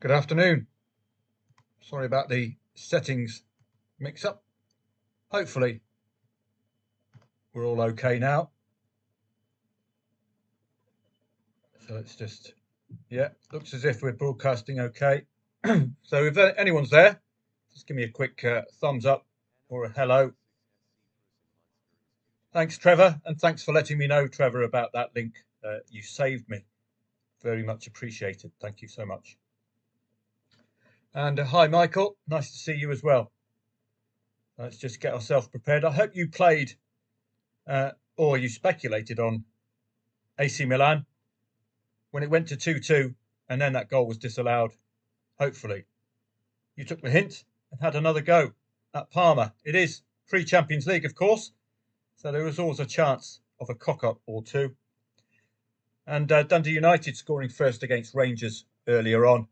Good afternoon. Sorry about the settings mix up. Hopefully we're all okay now. So let's just, yeah, looks as if we're broadcasting okay. So if anyone's there, just give me a quick thumbs up or a hello. Thanks, Trevor. And thanks for letting me know, Trevor, about that link. You saved me. Very much appreciated. Thank you so much. And hi, Michael. Nice to see you as well. Let's just get ourselves prepared. I hope you played or you speculated on AC Milan when it went to 2-2 and then that goal was disallowed. Hopefully, you took the hint and had another go at Parma. It is pre-Champions League, of course, so there was always a chance of a cock-up or two. And Dundee United scoring first against Rangers earlier on.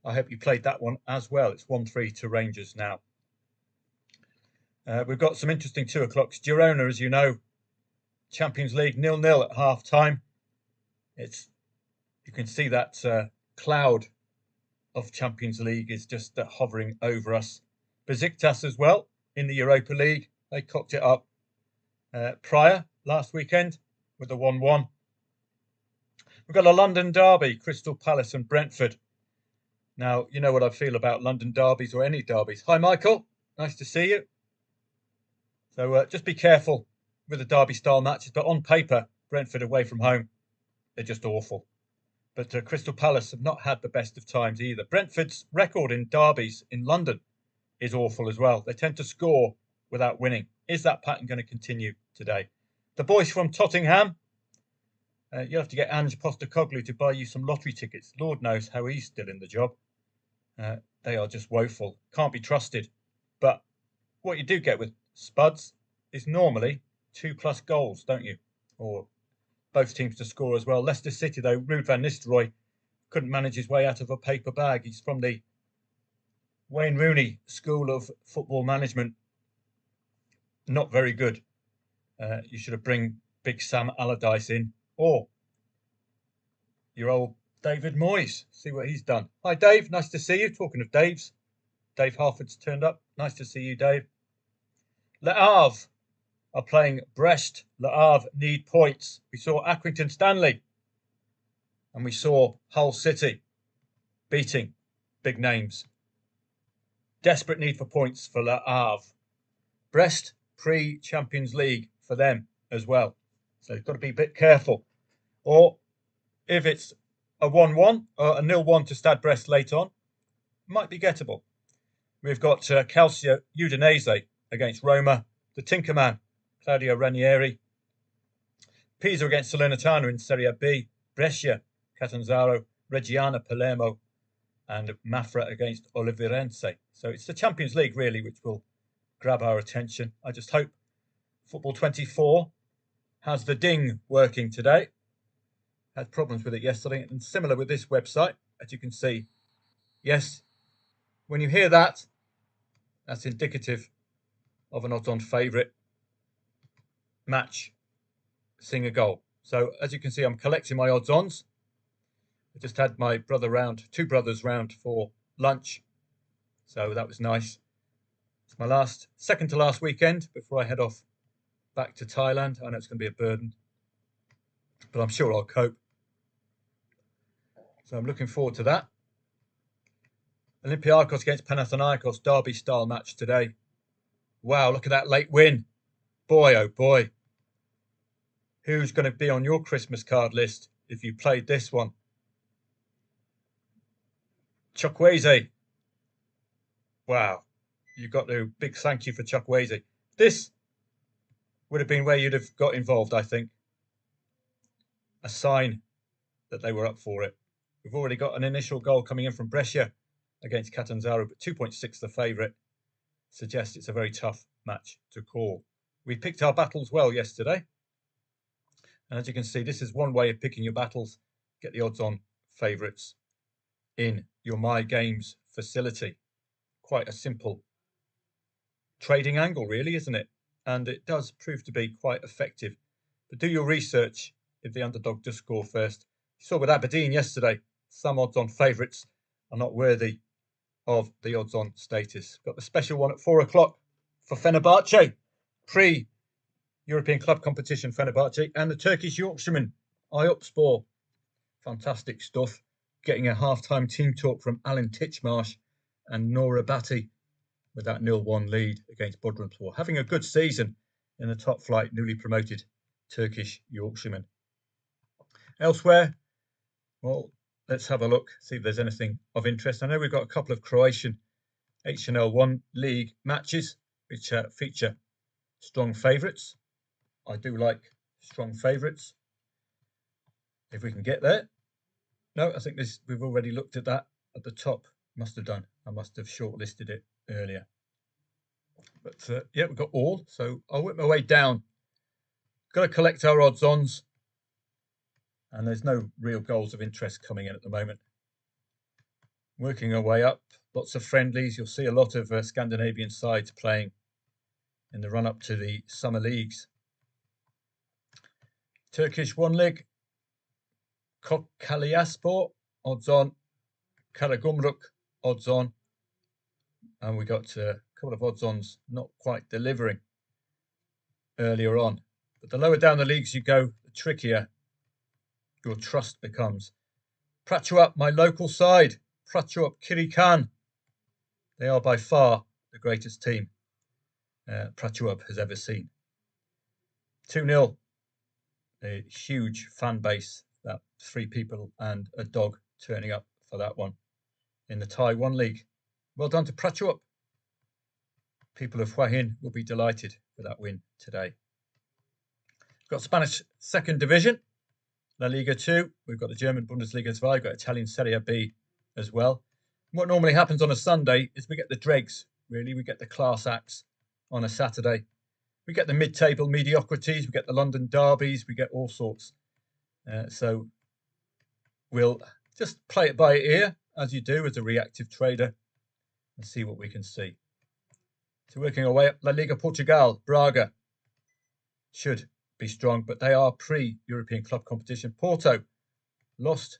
I hope you played that one as well. It's 1-3 to Rangers now. We've got some interesting 2 o'clocks. Girona, as you know, Champions League 0-0 at half-time. You can see that cloud of Champions League is just hovering over us. Besiktas as well in the Europa League. They cocked it up prior last weekend with a 1-1. We've got a London derby, Crystal Palace and Brentford. Now, you know what I feel about London derbies or any derbies. Hi, Michael. Nice to see you. So just be careful with the derby-style matches. But on paper, Brentford away from home, they're just awful. But Crystal Palace have not had the best of times either. Brentford's record in derbies in London is awful as well. They tend to score without winning. Is that pattern going to continue today? The boys from Tottenham, you'll have to get Ange Postecoglou to buy you some lottery tickets. Lord knows how he's still in the job. They are just woeful. Can't be trusted. But what you do get with Spuds is normally 2+ goals, don't you? Or both teams to score as well. Leicester City, though, Ruud van Nistelrooy couldn't manage his way out of a paper bag. He's from the Wayne Rooney School of Football Management. Not very good. You should have bring big Sam Allardyce in, or your old David Moyes. See what he's done. Hi, Dave. Nice to see you. Talking of Daves, Dave Harford's turned up. Nice to see you, Dave. Le Havre are playing Brest. Le Havre need points. We saw Accrington Stanley and we saw Hull City beating big names. Desperate need for points for Le Havre. Brest, pre-Champions League for them as well. So you've got to be a bit careful. Or if it's a 1-1 or a 0-1 to Stade Brest late on, might be gettable. We've got Calcio Udinese against Roma. The Tinkerman, Claudio Ranieri. Pisa against Salernitana in Serie B. Brescia, Catanzaro. Reggiana, Palermo. And Mafra against Oliveirense. So it's the Champions League, really, which will grab our attention. I just hope Football 24 has the ding working today. Had problems with it yesterday, and similar with this website, as you can see. Yes, when you hear that, that's indicative of an odds-on favourite match seeing a goal. So as you can see, I'm collecting my odds-ons. I just had my brother round, 2 brothers round for lunch, so that was nice. It's my second to last weekend before I head off back to Thailand. I know it's going to be a burden, but I'm sure I'll cope. So I'm looking forward to that. Olympiacos against Panathinaikos, derby-style match today. Wow, look at that late win. Boy, oh boy. Who's going to be on your Christmas card list if you played this one? Chukwueze. Wow. You got to big thank you for Chukwueze. This would have been where you'd have got involved, I think. A sign that they were up for it. We've already got an initial goal coming in from Brescia against Catanzaro, but 2.6 the favourite suggests it's a very tough match to call. We picked our battles well yesterday. And as you can see, this is one way of picking your battles. Get the odds-on favourites in your My Games facility. Quite a simple trading angle, really, isn't it? And it does prove to be quite effective. But do your research if the underdog does score first. You saw with Aberdeen yesterday, some odds-on favourites are not worthy of the odds-on status. Got the special one at 4 o'clock for Fenerbahce, pre-European club competition Fenerbahce, and the Turkish Yorkshireman, Ayopspor. Fantastic stuff. Getting a half-time team talk from Alan Titchmarsh and Nora Batty with that 0-1 lead against Bodrumspor. Having a good season in the top flight, newly promoted Turkish Yorkshireman. Elsewhere, well, let's have a look, see if there's anything of interest. I know we've got a couple of Croatian HNL1 League matches which feature strong favourites. I do like strong favourites. If we can get there. No, I think we've already looked at that at the top. Must have done. I must have shortlisted it earlier. But yeah, we've got all. So I'll work my way down. Got to collect our odds-ons. And there's no real goals of interest coming in at the moment. Working our way up. Lots of friendlies. You'll see a lot of Scandinavian sides playing in the run-up to the summer leagues. Turkish one leg. Kocaelispor, odds on. Karagumruk, odds on. And we got a couple of odds-ons not quite delivering earlier on. But the lower down the leagues you go, the trickier your trust becomes. Prachuap, my local side. Prachuap Kirikan. They are by far the greatest team Prachuap has ever seen. 2-0. A huge fan base. That 3 people and a dog turning up for that one in the Thai 1 League. Well done to Prachuap. People of Hua Hin will be delighted with that win today. We've got Spanish second division, La Liga 2. We've got the German Bundesliga as well. We've got Italian Serie B as well. And what normally happens on a Sunday is we get the dregs, really. We get the class acts on a Saturday. We get the mid-table mediocrities. We get the London derbies. We get all sorts. So we'll just play it by ear, as you do as a reactive trader, and see what we can see. So working our way up, La Liga Portugal, Braga should be strong, but they are pre-European club competition. Porto lost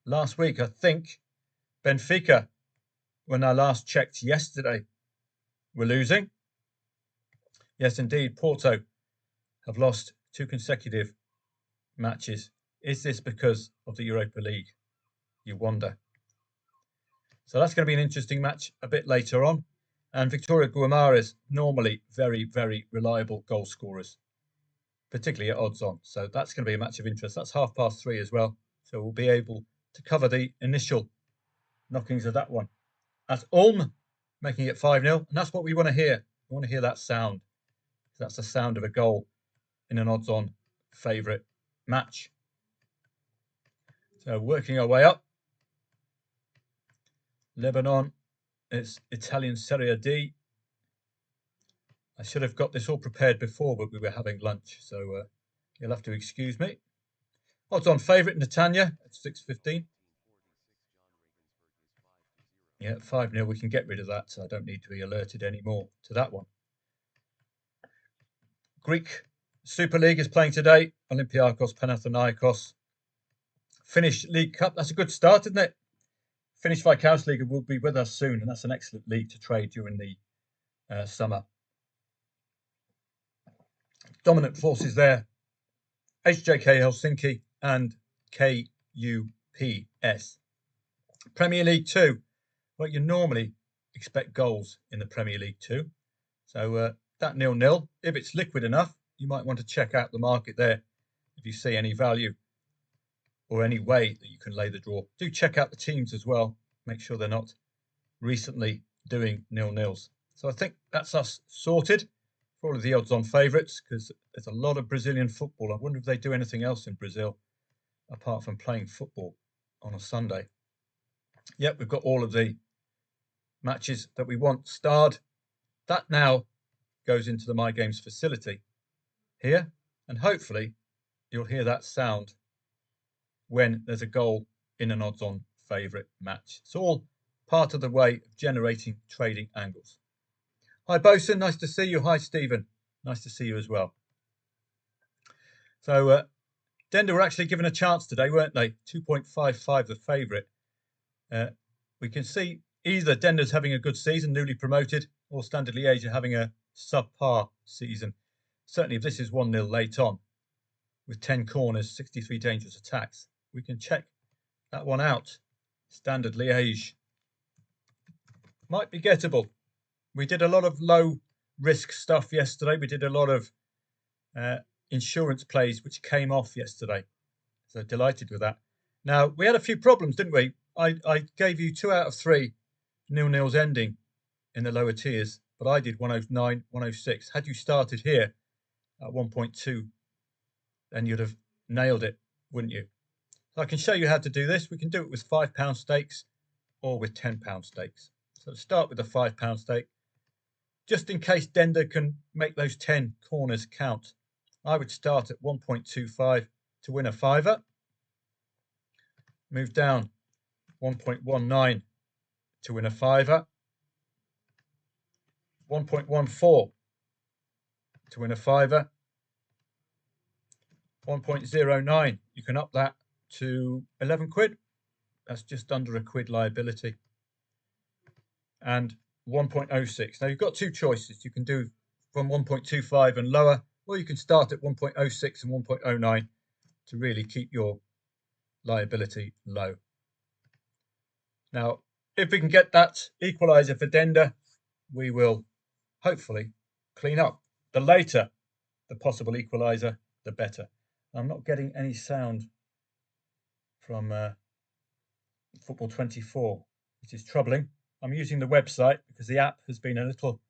last week, I think. Benfica, when I last checked yesterday, were losing. Yes, indeed, Porto have lost 2 consecutive matches. Is this because of the Europa League? You wonder. So that's going to be an interesting match a bit later on. And Victoria Guimaraes, normally very, very reliable goal scorers, particularly at odds on. So that's going to be a match of interest. That's 3:30 as well. So we'll be able to cover the initial knockings of that one. That's Ulm making it 5-0. And that's what we want to hear. We want to hear that sound. That's the sound of a goal in an odds on favourite match. So working our way up. Lebanon, it's Italian Serie D. I should have got this all prepared before, but we were having lunch, so you'll have to excuse me. Odds on favourite, Netanya at 6.15. Yeah, 5-0. We can get rid of that, so I don't need to be alerted anymore to that one. Greek Super League is playing today. Olympiakos, Panathinaikos. Finnish League Cup. That's a good start, isn't it? Finnish Viscount's League will be with us soon, and that's an excellent league to trade during the summer. Dominant forces there. HJK Helsinki and KUPS. Premier League 2. Well, you normally expect goals in the Premier League 2. So that 0-0, if it's liquid enough, you might want to check out the market there if you see any value or any way that you can lay the draw. Do check out the teams as well. Make sure they're not recently doing 0-0s. So I think that's us sorted for all of the odds-on favourites, because there's a lot of Brazilian football. I wonder if they do anything else in Brazil apart from playing football on a Sunday. Yep, we've got all of the matches that we want starred. That now goes into the My Games facility here, and hopefully you'll hear that sound when there's a goal in an odds-on favourite match. It's all part of the way of generating trading angles. Hi, Bosun. Nice to see you. Hi, Stephen. Nice to see you as well. So, Denda were actually given a chance today, weren't they? 2.55 the favourite. we can see either Dender's having a good season, newly promoted, or Standard Liège are having a subpar season. Certainly, if this is 1-0 late on, with 10 corners, 63 dangerous attacks, we can check that one out. Standard Liège might be gettable. We did a lot of low risk stuff yesterday. We did a lot of insurance plays which came off yesterday. So delighted with that. Now, we had a few problems, didn't we? I gave you 2 out of 3 nil-nils ending in the lower tiers, but I did 109, 106. Had you started here at 1.2, then you'd have nailed it, wouldn't you? So I can show you how to do this. We can do it with £5 stakes or with £10 stakes. So let's start with the £5 stake. Just in case Dender can make those 10 corners count, I would start at 1.25 to win a fiver. Move down 1.19 to win a fiver. 1.14 to win a fiver. 1.09, you can up that to 11 quid. That's just under a quid liability. And 1.06. Now you've got 2 choices. You can do from 1.25 and lower, or you can start at 1.06 and 1.09 to really keep your liability low. Now, if we can get that equaliser for Dender, we will hopefully clean up. The later the possible equaliser, the better. I'm not getting any sound from Football 24, which is troubling. I'm using the website because the app has been a little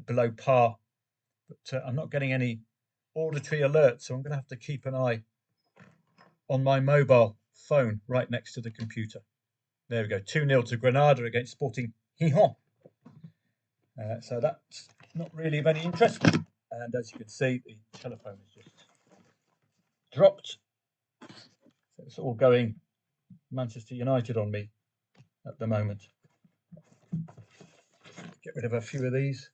below par, but I'm not getting any auditory alerts, so I'm going to have to keep an eye on my mobile phone right next to the computer. There we go, 2-0 to Granada against Sporting Gijón. So that's not really of any interest. And as you can see, the telephone has just dropped. So it's all going Manchester United on me at the moment. Get rid of a few of these.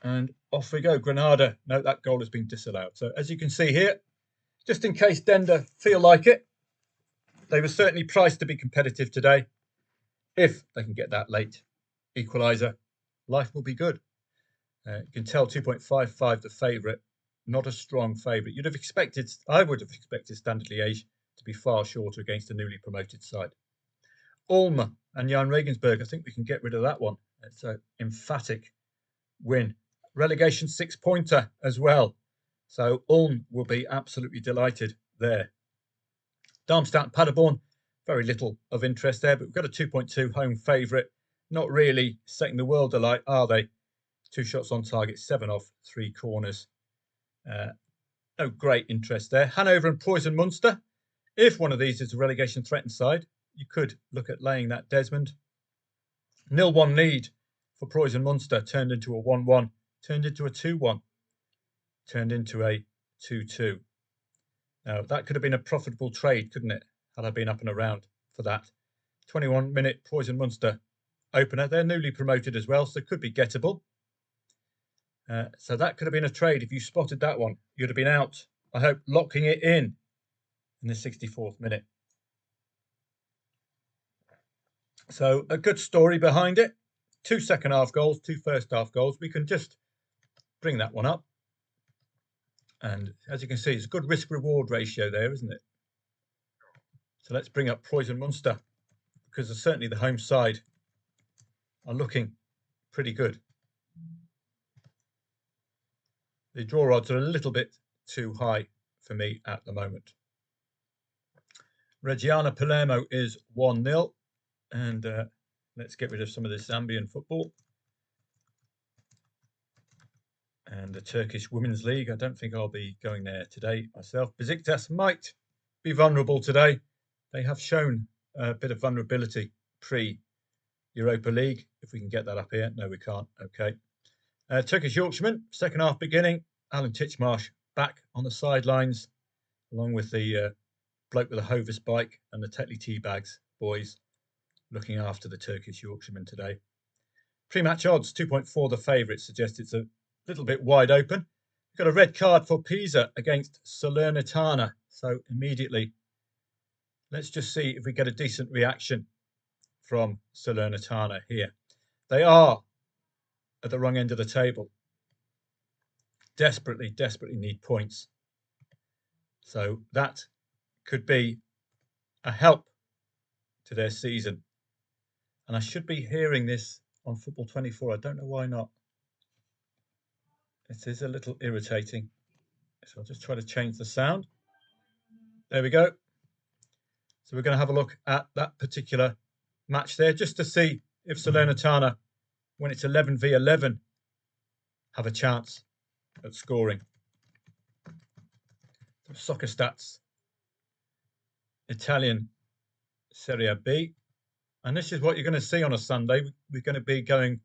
And off we go. Granada. No, that goal has been disallowed. So as you can see here, just in case Dender feel like it, they were certainly priced to be competitive today. If they can get that late equaliser, life will be good. You can tell 2.55 the favourite, not a strong favourite. You'd have expected, I would have expected Standard Liège to be far shorter against a newly promoted side. Ulm and Jan Regensburg, I think we can get rid of that one. It's an emphatic win. Relegation 6-pointer as well. So Ulm will be absolutely delighted there. Darmstadt and Paderborn, very little of interest there, but we've got a 2.2 home favourite. Not really setting the world alight, are they? 2 shots on target, 7 off, 3 corners. No great interest there. Hanover and Preußen Munster. If one of these is a relegation threatened side, you could look at laying that Desmond. 0-1 lead for Preußen Munster turned into a 1-1, turned into a 2-1, turned into a 2-2. Now, that could have been a profitable trade, couldn't it, had I been up and around for that. 21-minute Preußen Munster opener. They're newly promoted as well, so could be gettable. So that could have been a trade. If you spotted that one, you'd have been out. I hope locking it in the 64th minute. So a good story behind it. 2 second-half goals, 2 first-half goals. We can just bring that one up. And as you can see, it's a good risk-reward ratio there, isn't it? So let's bring up Preußen Munster, because certainly the home side are looking pretty good. The draw odds are a little bit too high for me at the moment. Reggiana Palermo is 1-0. And let's get rid of some of this Zambian football. And the Turkish Women's League. I don't think I'll be going there today myself. Besiktas might be vulnerable today. They have shown a bit of vulnerability pre-Europa League. If we can get that up here. No, we can't. Okay. Turkish Yorkshireman, second half beginning. Alan Titchmarsh back on the sidelines, along with the bloke with the Hovis bike and the Tetley Teabags boys, looking after the Turkish Yorkshireman today. Pre-match odds, 2.4 the favourite, suggests it's a little bit wide open. We've got a red card for Pisa against Salernitana. So immediately Let's just see if we get a decent reaction from Salernitana here. They are at the wrong end of the table. Desperately need points. So that could be a help to their season. And I should be hearing this on Football 24. I don't know why not. It is a little irritating. So I'll just try to change the sound. There we go. So we're going to have a look at that particular match there, just to see if Salernitana, when it's 11v11, have a chance at scoring. Soccer stats, Italian Serie B. And this is what you're going to see on a Sunday. We're going to be going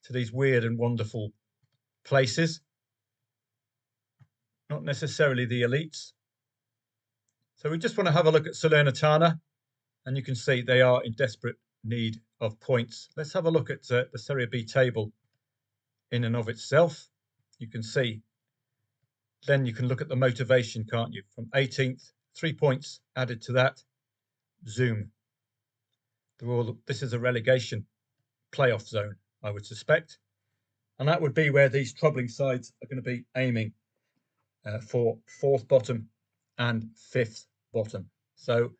to these weird and wonderful places. Not necessarily the elites. So we just want to have a look at Salernitana. And you can see they are in desperate need of points. Let's have a look at the Serie B table in and of itself. You can see, then you can look at the motivation, can't you? From 18th, 3 points added to that. Zoom. This is a relegation playoff zone, I would suspect. And that would be where these troubling sides are going to be aiming for 4th bottom and 5th bottom. So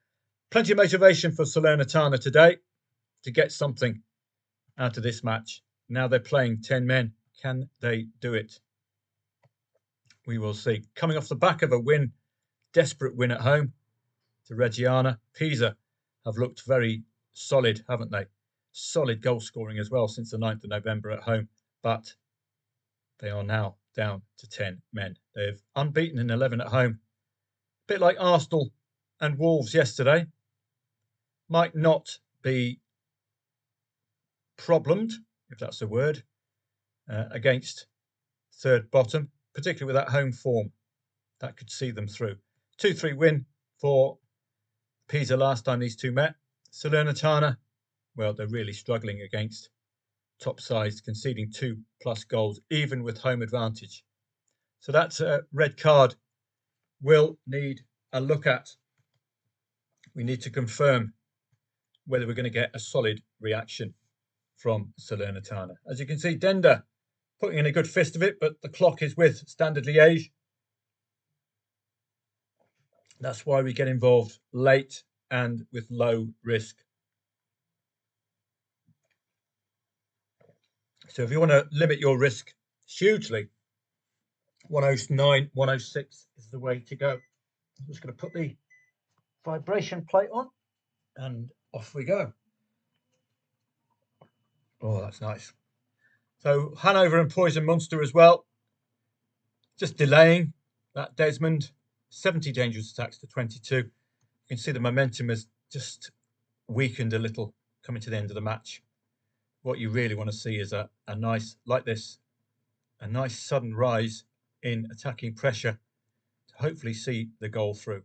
plenty of motivation for Salernitana today to get something out of this match. Now they're playing 10 men. Can they do it? We will see. Coming off the back of a win, desperate win at home to Reggiana, Pisa have looked very solid, haven't they? Solid goal scoring as well since the 9th of November at home. But they are now down to 10 men. They've unbeaten in 11 at home. A bit like Arsenal and Wolves yesterday. Might not be problemed, if that's a word, against 3rd bottom, particularly with that home form. That could see them through. 2-3 win for Pisa last time these two met. Salernitana, well, they're really struggling against top sides, conceding 2+ goals, even with home advantage. So that red card will need a look at. We need to confirm whether we're going to get a solid reaction from Salernitana. As you can see, Denda putting in a good fist of it, but the clock is with Standard Liège. That's why we get involved late and with low risk. So if you want to limit your risk hugely, 109, 106 is the way to go. I'm just going to put the vibration plate on and off we go. Oh, that's nice. So Hanover and Poison Munster as well. Just delaying that Desmond. 70 dangerous attacks to 22. You can see the momentum has just weakened a little coming to the end of the match. What you really want to see is a nice, like this, a nice sudden rise in attacking pressure to hopefully see the goal through.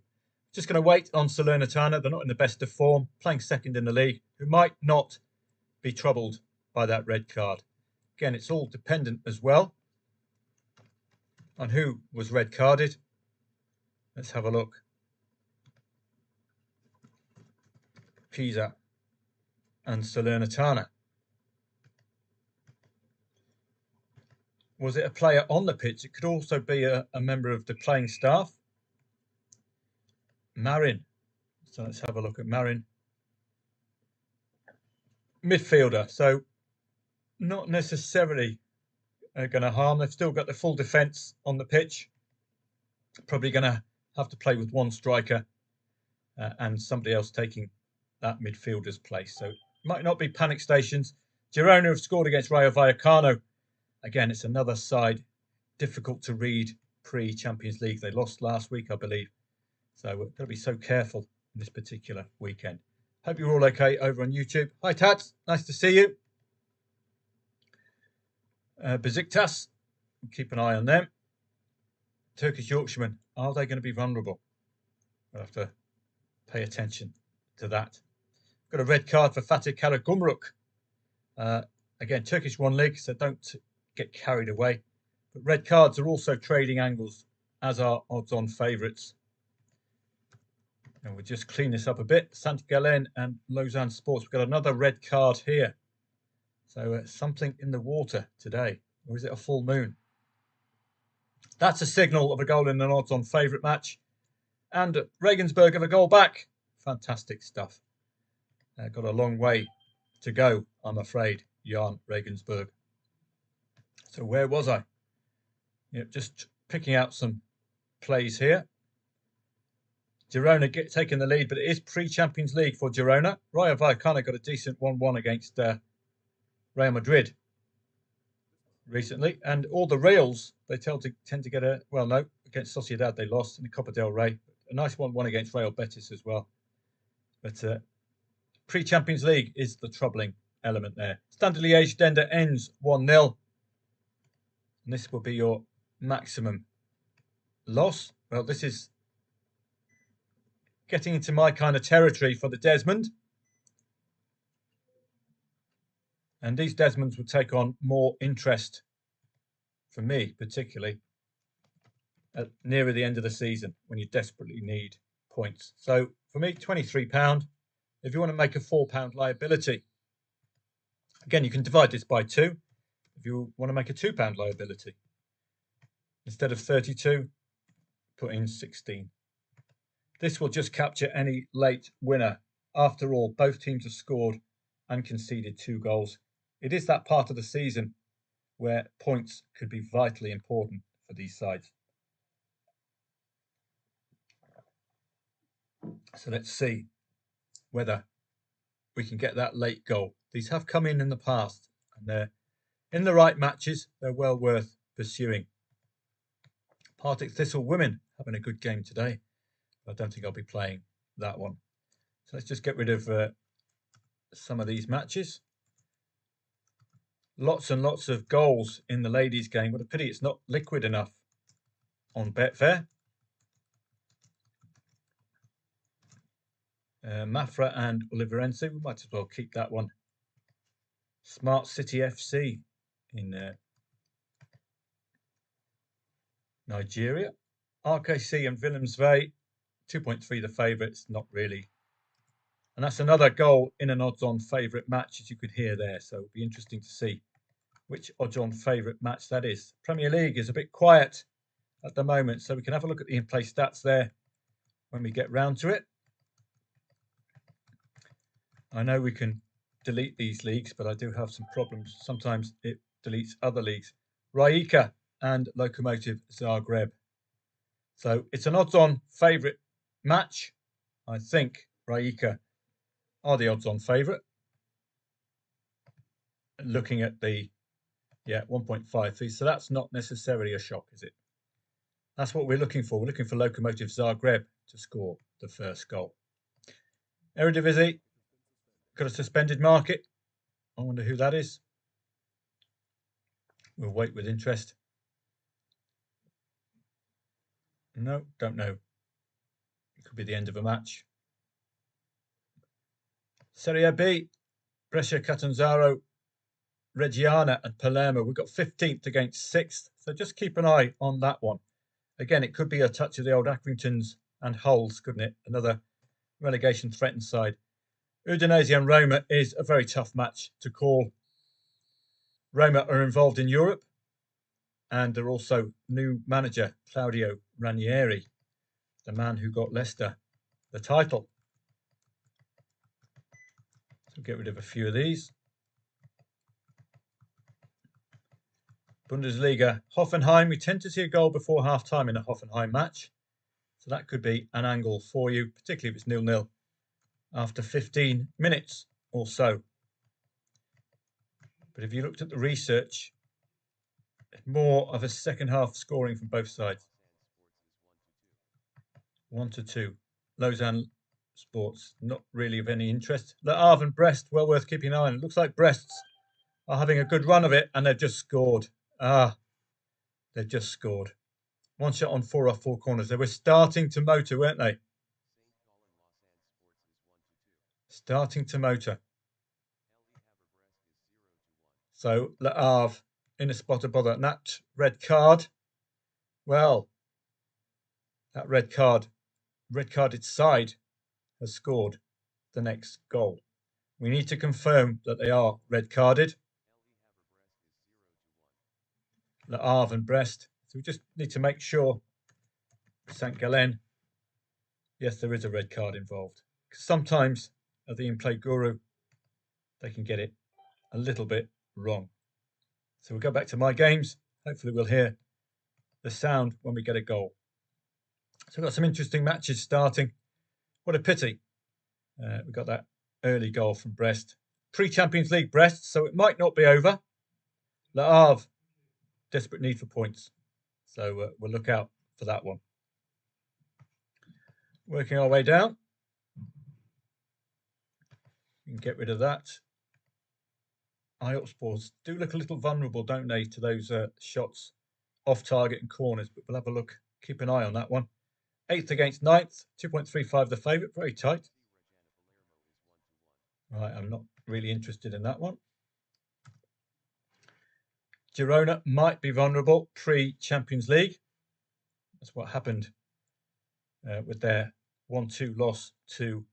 Just going to wait on Salernitana. They're not in the best of form, playing 2nd in the league, who might not be troubled by that red card. Again, it's all dependent as well on who was red carded. Let's have a look. Pisa and Salernitana. Was it a player on the pitch? It could also be a member of the playing staff. Marin. So let's have a look at Marin. Midfielder. So not necessarily going to harm. They've still got the full defence on the pitch. Probably going to have to play with one striker and somebody else taking that midfielder's place. So it might not be panic stations. Girona have scored against Rayo Vallecano. Again, it's another side difficult to read pre-Champions League. They lost last week, I believe. So we've got to be so careful this particular weekend. Hope you're all okay over on YouTube. Hi, Tats. Nice to see you. Besiktas, keep an eye on them. Turkish Yorkshiremen, are they going to be vulnerable? We'll have to pay attention to that. Got a red card for Fatih Karagümrük. Again, Turkish 1 league, so don't get carried away. But red cards are also trading angles, as are odds-on favourites. And we'll just clean this up a bit. Saint Gallen and Lausanne Sports. We've got another red card here. So something in the water today. Or is it a full moon? That's a signal of a goal in an odds-on favourite match. And Regensburg have a goal back. Fantastic stuff. Got a long way to go, I'm afraid, Jan Regensburg. So where was I? Just picking out some plays here. Girona taking the lead, but it is pre-Champions League for Girona. Rayo Vallecano got a decent 1-1 against Real Madrid recently. And all the Reals, they tend to get a, well, no, against Sociedad they lost in the Copa del Rey. A nice 1-1 against Real Betis as well. But pre-Champions League is the troubling element there. Standard Liège Dender ends 1-0. And this will be your maximum loss. Well, this is getting into my kind of territory for the Desmond. And these Desmonds will take on more interest for me, particularly nearer the end of the season when you desperately need points. So for me, £23. If you want to make a £4 liability, again, you can divide this by 2. If you want to make a £2 liability, instead of 32, put in 16. This will just capture any late winner. After all, both teams have scored and conceded 2 goals. It is that part of the season where points could be vitally important for these sides. So let's see whether we can get that late goal. These have come in the past, and they're in the right matches. They're well worth pursuing. Partick Thistle women having a good game today. I don't think I'll be playing that one. So let's just get rid of some of these matches. Lots and lots of goals in the ladies' game. What a pity it's not liquid enough on Betfair. Mafra and Oliveirense, we might as well keep that one. Smart City FC in Nigeria. RKC and Willemsvee, 2.3 the favourites, not really. And that's another goal in an odds-on favourite match, as you could hear there. So it'll be interesting to see which odds-on favourite match that is. Premier League is a bit quiet at the moment, so we can have a look at the in-play stats there when we get round to it. I know we can delete these leagues, but I do have some problems. Sometimes it deletes other leagues. Rijeka and Lokomotiv Zagreb. So it's an odds-on favourite match. I think Rijeka are the odds-on favourite. Looking at the 1.53, so that's not necessarily a shock, is it? That's what we're looking for. We're looking for Lokomotiv Zagreb to score the first goal. Eredivisie got a suspended market. I wonder who that is. We'll wait with interest. No, don't know. It could be the end of a match. Serie B, Brescia, Catanzaro, Reggiana and Palermo. We've got 15th against 6th. So just keep an eye on that one. Again, it could be a touch of the old Accringtons and Hulls, couldn't it? Another relegation threatened side. Udinese and Roma is a very tough match to call. Roma are involved in Europe, and they're also new manager Claudio Ranieri, the man who got Leicester the title. So get rid of a few of these. Bundesliga, Hoffenheim. We tend to see a goal before half-time in a Hoffenheim match. So that could be an angle for you, particularly if it's 0-0 after 15 minutes or so. But if you looked at the research, it's more of a second half scoring from both sides. 1-2. Lausanne Sports, not really of any interest. Le Havre and Brest, well worth keeping an eye on. It looks like Brests are having a good run of it, and they've just scored. They've just scored. 1 shot on 4 off 4 corners. They were starting to motor, weren't they? Starting to motor. So Le Havre in a spot of bother. And that red card, well, that red carded side has scored the next goal. We need to confirm that they are red carded. Le Havre and Brest. So we just need to make sure. St. Gallen. Yes, there is a red card involved. Sometimes, at the in-play guru, they can get it a little bit wrong. So we'll go back to my games. Hopefully we'll hear the sound when we get a goal. So we've got some interesting matches starting. What a pity. We got that early goal from Brest. Pre-Champions League Brest, so it might not be over. Le Havre, desperate need for points. So we'll look out for that one. Working our way down. We can get rid of that. Sports do look a little vulnerable, don't they, to those shots off target and corners, but we'll have a look, keep an eye on that one. 8th against 9th, 2.35 the favourite, very tight. Right, I'm not really interested in that one. Girona might be vulnerable pre-Champions League. That's what happened with their 1-2 loss to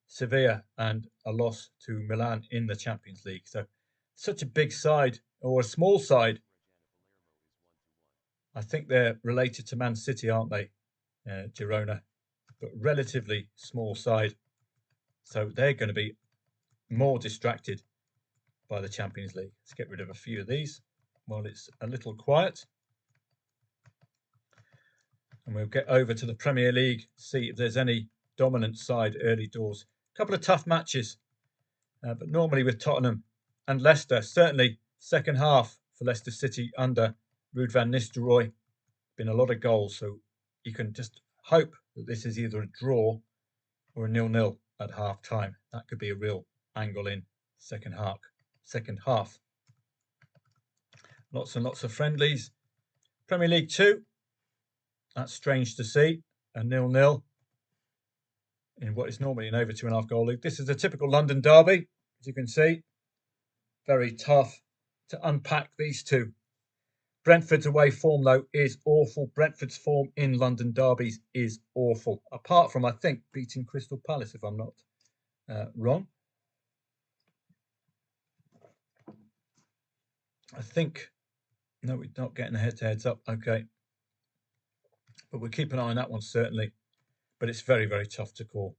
Sevilla and a loss to Milan in the Champions League. So such a big side, or a small side. I think they're related to Man City, aren't they? Girona, but relatively small side. So they're going to be more distracted by the Champions League. Let's get rid of a few of these while it's a little quiet. And we'll get over to the Premier League, see if there's any dominant side early doors. A couple of tough matches, but normally with Tottenham and Leicester, certainly second half for Leicester City under Ruud van Nistelrooy. Been a lot of goals, so you can just hope that this is either a draw or a 0-0 at half time. That could be a real angle in second half. Lots and lots of friendlies. Premier League 2. That's strange to see. A 0-0 in what is normally an over 2.5 goal league. This is a typical London derby, as you can see. Very tough to unpack these two. Brentford's away form, though, is awful. Brentford's form in London derbies is awful. Apart from, I think, beating Crystal Palace, if I'm not wrong. I think, no, we're not getting the head-to-heads up. Okay. But we'll keep an eye on that one, certainly. But it's very, very tough to call.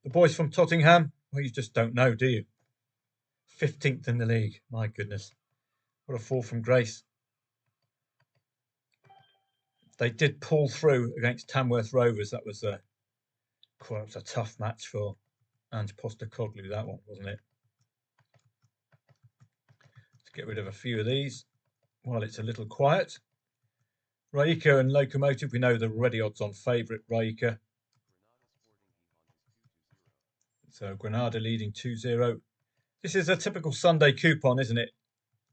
The boys from Tottenham, well, you just don't know, do you? 15th in the league. My goodness. What a fall from grace. They did pull through against Tamworth Rovers. That was a tough match for Ange Postecoglou, that one, wasn't it? Let's get rid of a few of these while it's a little quiet. Rijeka and Lokomotiv, we know they're already odds-on favourite, Rijeka. So Granada leading 2-0. This is a typical Sunday coupon, isn't it?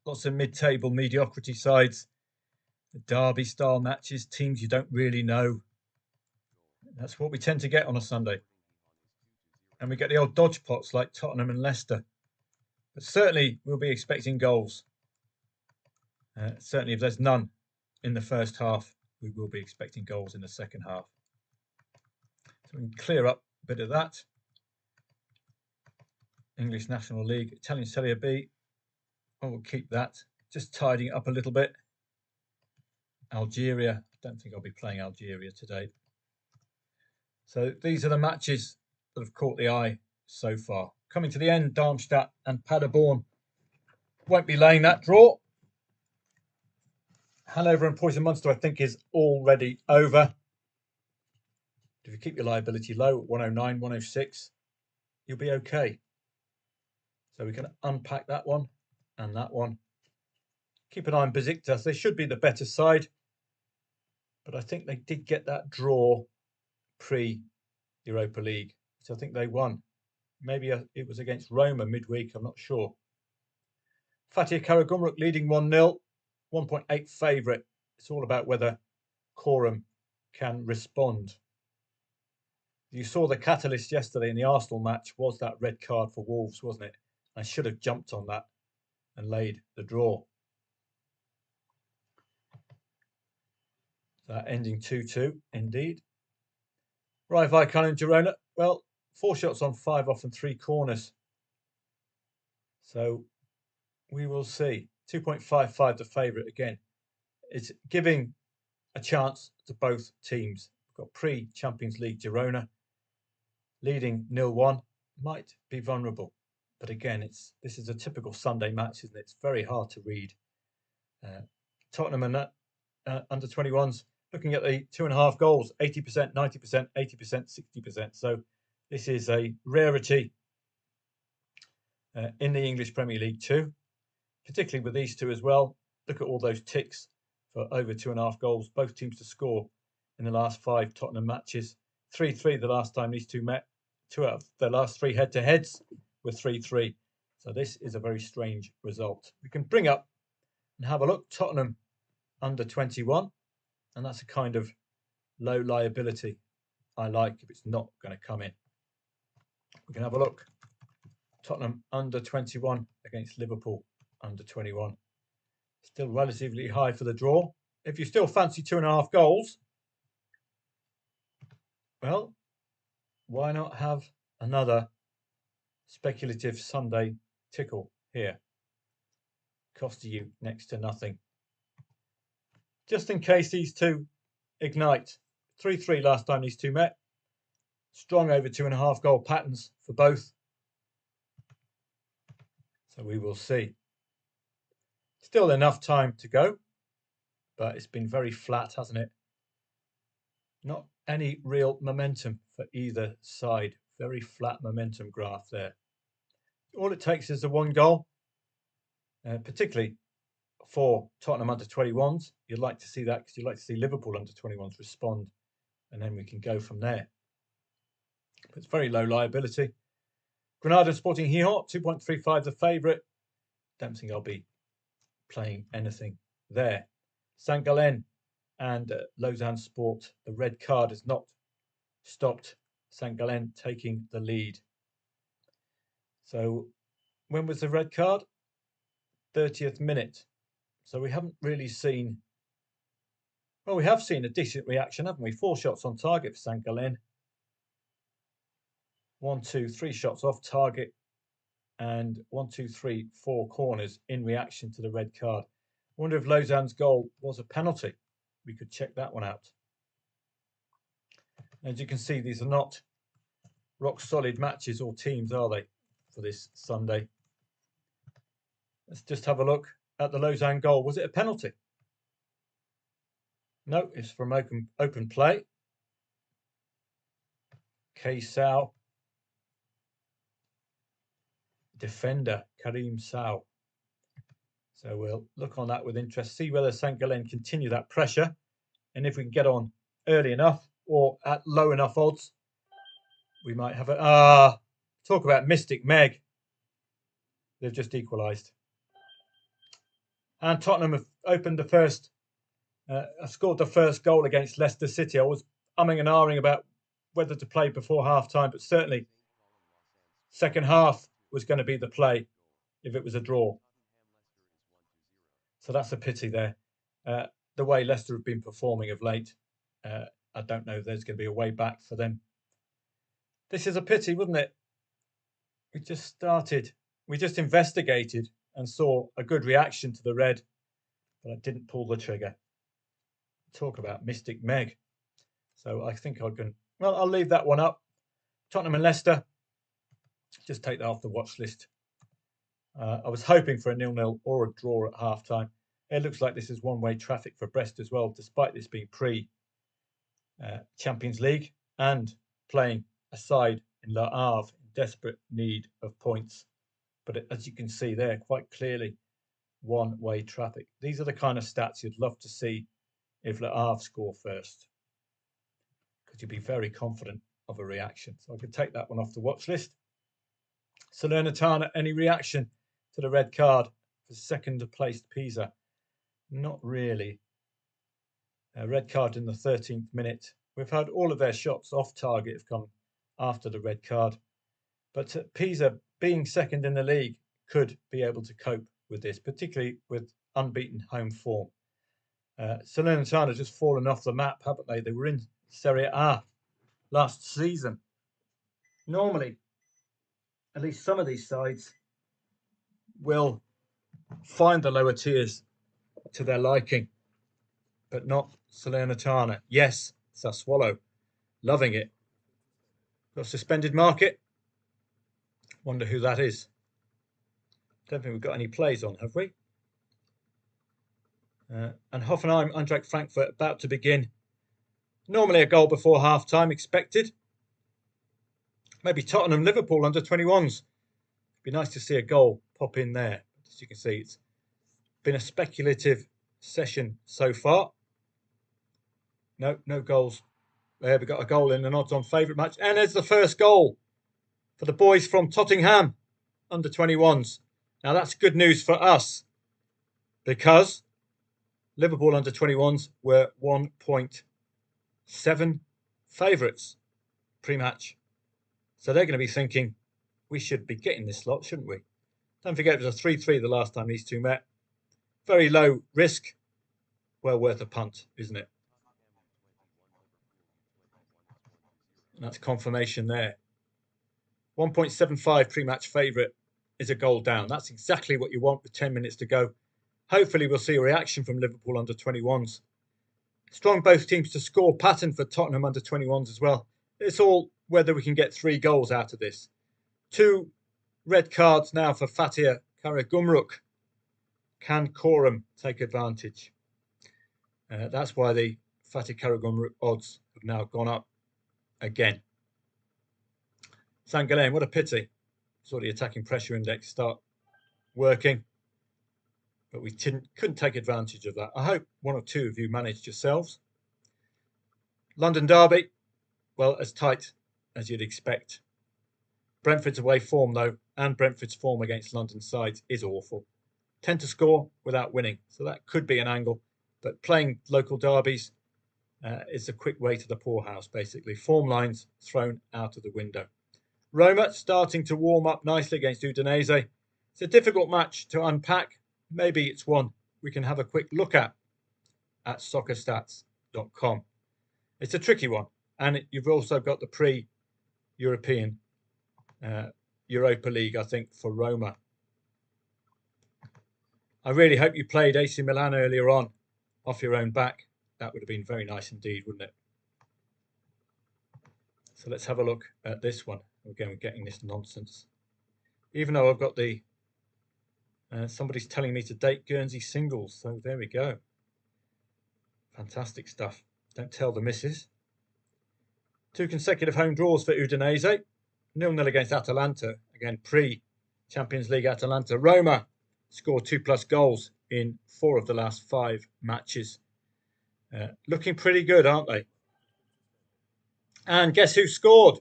Lots of mid-table mediocrity sides. Derby-style matches, teams you don't really know. That's what we tend to get on a Sunday. And we get the old dodge pots like Tottenham and Leicester. But certainly we'll be expecting goals. Certainly if there's none in the first half, we will be expecting goals in the second half. So we can clear up a bit of that. English National League, Italian Serie B. Oh, we'll keep that. Just tidying it up a little bit. Algeria. I don't think I'll be playing Algeria today. So these are the matches that have caught the eye so far. Coming to the end, Darmstadt and Paderborn. Won't be laying that draw. Hanover and Poison Munster, I think, is already over. If you keep your liability low at 109, 106, you'll be okay. So we can unpack that one and that one. Keep an eye on Besiktas. They should be the better side. But I think they did get that draw pre-Europa League. So I think they won. Maybe it was against Roma midweek. I'm not sure. Fatih Karagümrük leading 1-0. 1.8 favourite. It's all about whether Coram can respond. You saw the catalyst yesterday in the Arsenal match was that red card for Wolves, wasn't it? I should have jumped on that and laid the draw. That ending 2-2, indeed. Rayo Vallecano and Girona. Well, 4 shots on, 5 off and 3 corners. So we will see. 2.55 the favourite again. It's giving a chance to both teams. We've got pre-Champions League Girona leading 0-1. Might be vulnerable. But again, this is a typical Sunday match, isn't it? It's very hard to read. Tottenham and under 21s looking at the 2.5 goals, 80%, 90%, 80%, 60%. So this is a rarity in the English Premier League too, particularly with these two as well. Look at all those ticks for over 2.5 goals, both teams to score in the last 5 Tottenham matches. 3-3 the last time these two met. 2 out of their last 3 head-to-heads were 3-3. So this is a very strange result. We can bring up and have a look. Tottenham under 21, and that's a kind of low liability I like if it's not going to come in. We can have a look. Tottenham under 21 against Liverpool under 21. Still relatively high for the draw. If you still fancy 2.5 goals, well, why not have another speculative Sunday tickle here? Costing you next to nothing. Just in case these two ignite. 3-3 last time these two met. Strong over 2.5 goal patterns for both. So we will see. Still enough time to go, but it's been very flat, hasn't it? Not any real momentum for either side. Very flat momentum graph there. All it takes is the 1 goal, particularly for Tottenham under 21s. You'd like to see that because you'd like to see Liverpool under 21s respond, and then we can go from there. But it's very low liability. Granada Sporting Gijón, 2.35 the favourite. Don't think I'll be playing anything there. St Gallen and Lausanne Sport. The red card has not stopped St Gallen taking the lead. So when was the red card? 30th minute. So we haven't really seen... Well, we have seen a decent reaction, haven't we? 4 shots on target for St Gallen. 1, 2, 3 shots off target. And 1, 2, 3, 4 corners in reaction to the red card. I wonder if Lausanne's goal was a penalty. We could check that one out. As you can see, these are not rock solid matches or teams, are they, for this Sunday? Let's just have a look at the Lausanne goal. Was it a penalty? No, it's from open play. K-Sao. Defender, Karim Sao. So we'll look on that with interest, see whether St Gallen continue that pressure, and if we can get on early enough or at low enough odds, we might have a... talk about Mystic Meg. They've just equalised. And Tottenham have opened the first, scored the first goal against Leicester City. I was umming and ahhing about whether to play before half-time, but certainly second half was going to be the play if it was a draw. So that's a pity there. The way Leicester have been performing of late, I don't know if there's going to be a way back for them. This is a pity, wouldn't it? We just investigated and saw a good reaction to the red, but I didn't pull the trigger. Talk about Mystic Meg. So I think I can... Well, I'll leave that one up. Tottenham and Leicester. Just take that off the watch list. I was hoping for a 0-0 or a draw at half-time. It looks like this is one-way traffic for Brest as well, despite this being pre-Champions League and playing a side in Le Havre in desperate need of points. But as you can see there, quite clearly, one-way traffic. These are the kind of stats you'd love to see if Le Havre score first, because you'd be very confident of a reaction. So I could take that one off the watch list. Salernitana, any reaction to the red card for second-placed Pisa? Not really. A red card in the 13th minute. We've had all of their shots off target have come after the red card. But Pisa, being second in the league, could be able to cope with this, particularly with unbeaten home form. Salernitana just fallen off the map, haven't they? They were in Serie A last season. Normally, at least some of these sides will find the lower tiers to their liking, but not Salernitana. Yes, Sassuolo, loving it. Got suspended market. Wonder who that is. Don't think we've got any plays on, have we? And Hoffenheim, Eintracht Frankfurt about to begin. Normally a goal before half-time expected. Maybe Tottenham, Liverpool under 21s. Be nice to see a goal pop in there. As you can see, it's been a speculative session so far. No goals. There, we got a goal in an odds-on favourite match. And there's the first goal for the boys from Tottenham, under 21s. Now that's good news for us because Liverpool under 21s were 1.7 favourites pre-match. So they're going to be thinking, we should be getting this lot, shouldn't we? Don't forget it was a 3-3 the last time these two met. Very low risk. Well worth a punt, isn't it? And that's confirmation there. 1.75 pre-match favourite is a goal down. That's exactly what you want with 10 minutes to go. Hopefully we'll see a reaction from Liverpool under 21s. Strong both teams to score pattern for Tottenham under 21s as well. It's all whether we can get 3 goals out of this. 2 red cards now for Fatih Karagümrük. Can Coram take advantage? That's why the Fatih Karagümrük odds have now gone up again. St. Gallen, what a pity. Saw the attacking pressure index start working, but we couldn't take advantage of that. I hope 1 or 2 of you managed yourselves. London derby, well, as tight as you'd expect. Brentford's away form, though, and Brentford's form against London sides is awful. Tend to score without winning, so that could be an angle. But playing local derbies is a quick way to the poorhouse, basically. Form lines thrown out of the window. Roma starting to warm up nicely against Udinese. It's a difficult match to unpack. Maybe it's one we can have a quick look at soccerstats.com. It's a tricky one, and you've also got the pre-European Europa League, I think, for Roma. I really hope you played AC Milan earlier on off your own back. That would have been very nice indeed, wouldn't it? So let's have a look at this one. Again, we're getting this nonsense. Even though I've got the... somebody's telling me to date Guernsey singles, so there we go. Fantastic stuff. Don't tell the missus. 2 consecutive home draws for Udinese. 0-0 against Atalanta. Again, pre-Champions League Atalanta. Roma scored 2+ goals in 4 of the last 5 matches. Looking pretty good, aren't they? And guess who scored?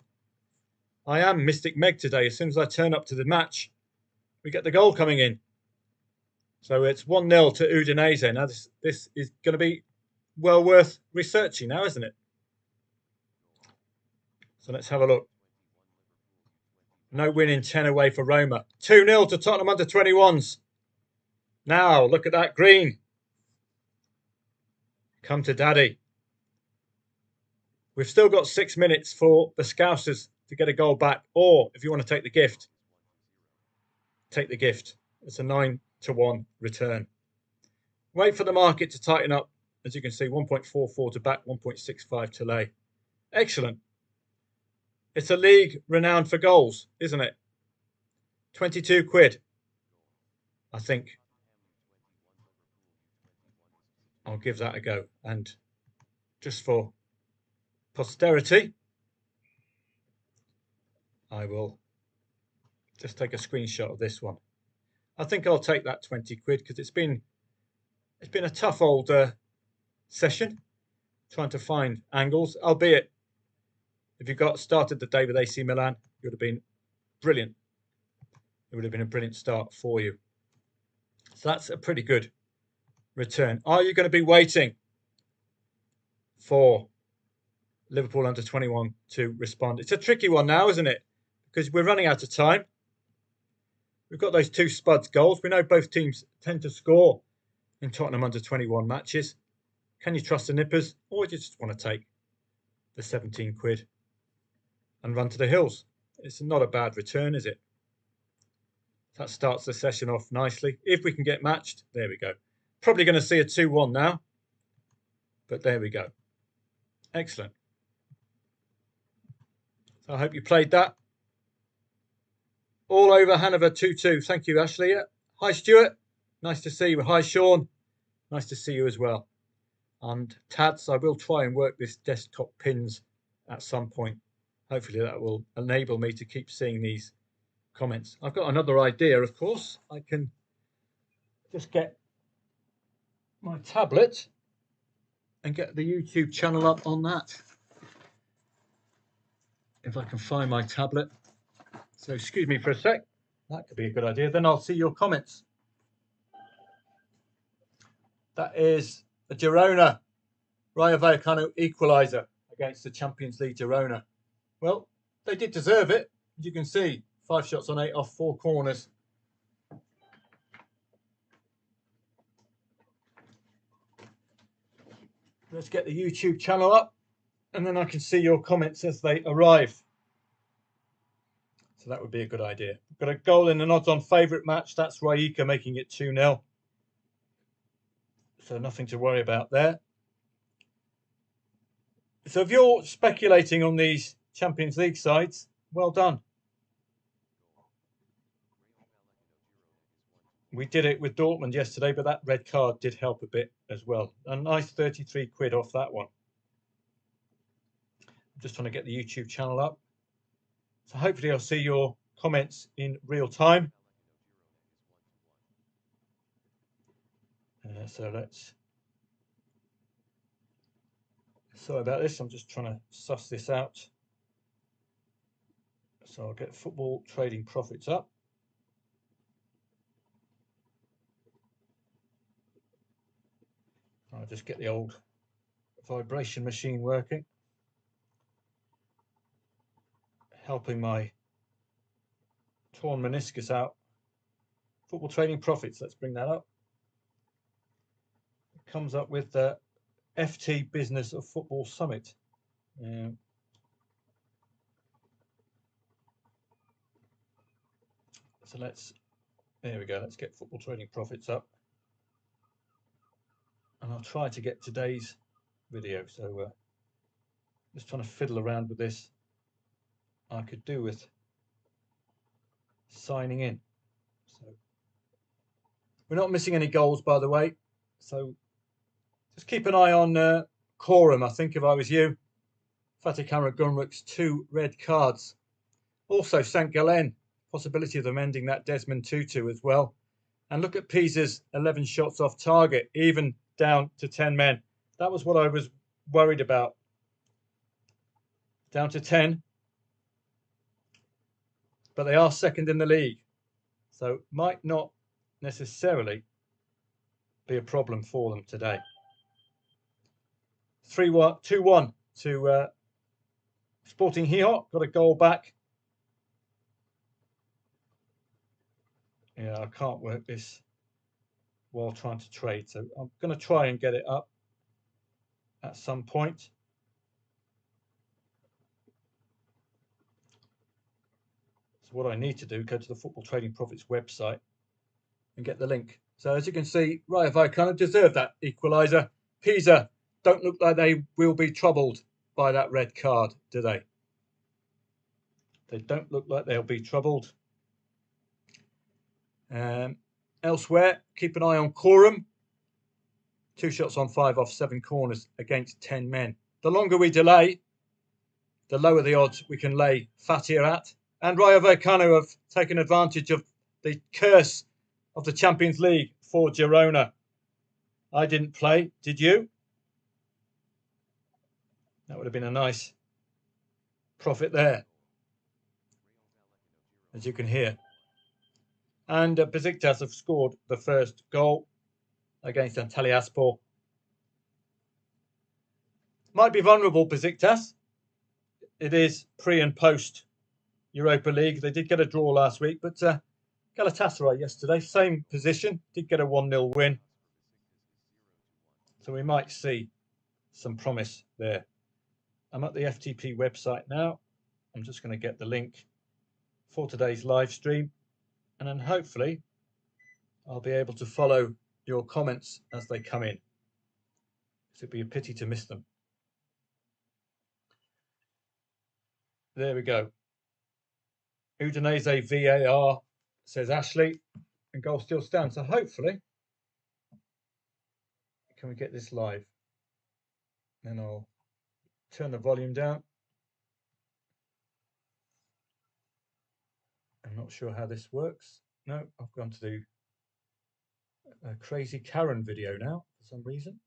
I am Mystic Meg today. As soon as I turn up to the match, we get the goal coming in. So it's 1-0 to Udinese. Now this is going to be well worth researching now, isn't it? So let's have a look. No win in 10 away for Roma. 2-0 to Tottenham under 21s. Now, look at that green. Come to daddy. We've still got 6 minutes for the Scousers to get a goal back. Or, if you want to take the gift, take the gift. It's a 9-1 return. Wait for the market to tighten up. As you can see, 1.44 to back, 1.65 to lay. Excellent. It's a league renowned for goals, isn't it? 22 quid. I think I'll give that a go. And just for posterity, I will just take a screenshot of this one. I think I'll take that 20 quid because it's been a tough old session trying to find angles, albeit if you got started the day with AC Milan, it would have been brilliant. It would have been a brilliant start for you. So that's a pretty good return. Are you going to be waiting for Liverpool under 21 to respond? It's a tricky one now, isn't it? Because we're running out of time. We've got those 2 Spuds goals. We know both teams tend to score in Tottenham under 21 matches. Can you trust the nippers, or do you just want to take the 17 quid and run to the hills? It's not a bad return, is it? That starts the session off nicely. If we can get matched, there we go. Probably going to see a 2-1 now, but there we go. Excellent. So I hope you played that. All over Hanover 2-2. Thank you, Ashley. Hi, Stuart. Nice to see you. Hi, Sean. Nice to see you as well. And Tads, I will try and work this desktop pins at some point. Hopefully that will enable me to keep seeing these comments. I've got another idea, of course. I can just get my tablet and get the YouTube channel up on that. If I can find my tablet. So excuse me for a sec. That could be a good idea. Then I'll see your comments. That is a Girona Rayo Vallecano equaliser against the Champions League Girona. Well, they did deserve it. As you can see, 5 shots on 8 off 4 corners. Let's get the YouTube channel up, and then I can see your comments as they arrive. So that would be a good idea. We've got a goal in an odds-on favourite match. That's Raika making it 2-0. So nothing to worry about there. So if you're speculating on these Champions League sides, well done. We did it with Dortmund yesterday, but that red card did help a bit as well. A nice 33 quid off that one. I'm just trying to get the YouTube channel up. So hopefully I'll see your comments in real time. So let's... Sorry about this, I'm just trying to suss this out. So I'll get football trading profits up. I'll just get the old vibration machine working. Helping my torn meniscus out. Football trading profits, let's bring that up. It comes up with the FT Business of Football Summit. So there we go, let's get football trading profits up. And I'll try to get today's video. So just trying to fiddle around with this. I could do with signing in. So we're not missing any goals, by the way. So just keep an eye on Coram. I think if I was you, Fatih Karagümrük's 2 red cards. Also St Gallen, possibility of them ending that Desmond Tutu as well. And look at Pisa's 11 shots off target, even down to 10 men. That was what I was worried about. Down to 10. But they are second in the league. So might not necessarily be a problem for them today. 2-1 to Sporting Gijón. Got a goal back. Yeah, I can't work this while trying to trade. So I'm going to try and get it up at some point. So what I need to do, go to the Football Trading Profits website and get the link. So as you can see, Rayo Vallecano deserve that equaliser. Pisa don't look like they will be troubled by that red card, do they? They don't look like they'll be troubled. Elsewhere, keep an eye on Coram. 2 shots on 5 off 7 corners against 10 men. The longer we delay, the lower the odds we can lay Fatih at. And Rayo Vallecano have taken advantage of the curse of the Champions League for Girona. I didn't play, did you? That would have been a nice profit there, as you can hear. And Besiktas have scored the first goal against Antalyaspor. Might be vulnerable, Besiktas. It is pre and post Europa League. They did get a draw last week, but Galatasaray yesterday, same position, did get a 1-0 win. So we might see some promise there. I'm at the FTP website now. I'm just going to get the link for today's live stream, and then hopefully I'll be able to follow your comments as they come in. It'd be a pity to miss them. There we go. Udinese VAR, says Ashley, and goal still stands. So hopefully, can we get this live? Then I'll turn the volume down. I'm not sure how this works. No, I've gone to do a crazy Karen video now for some reason.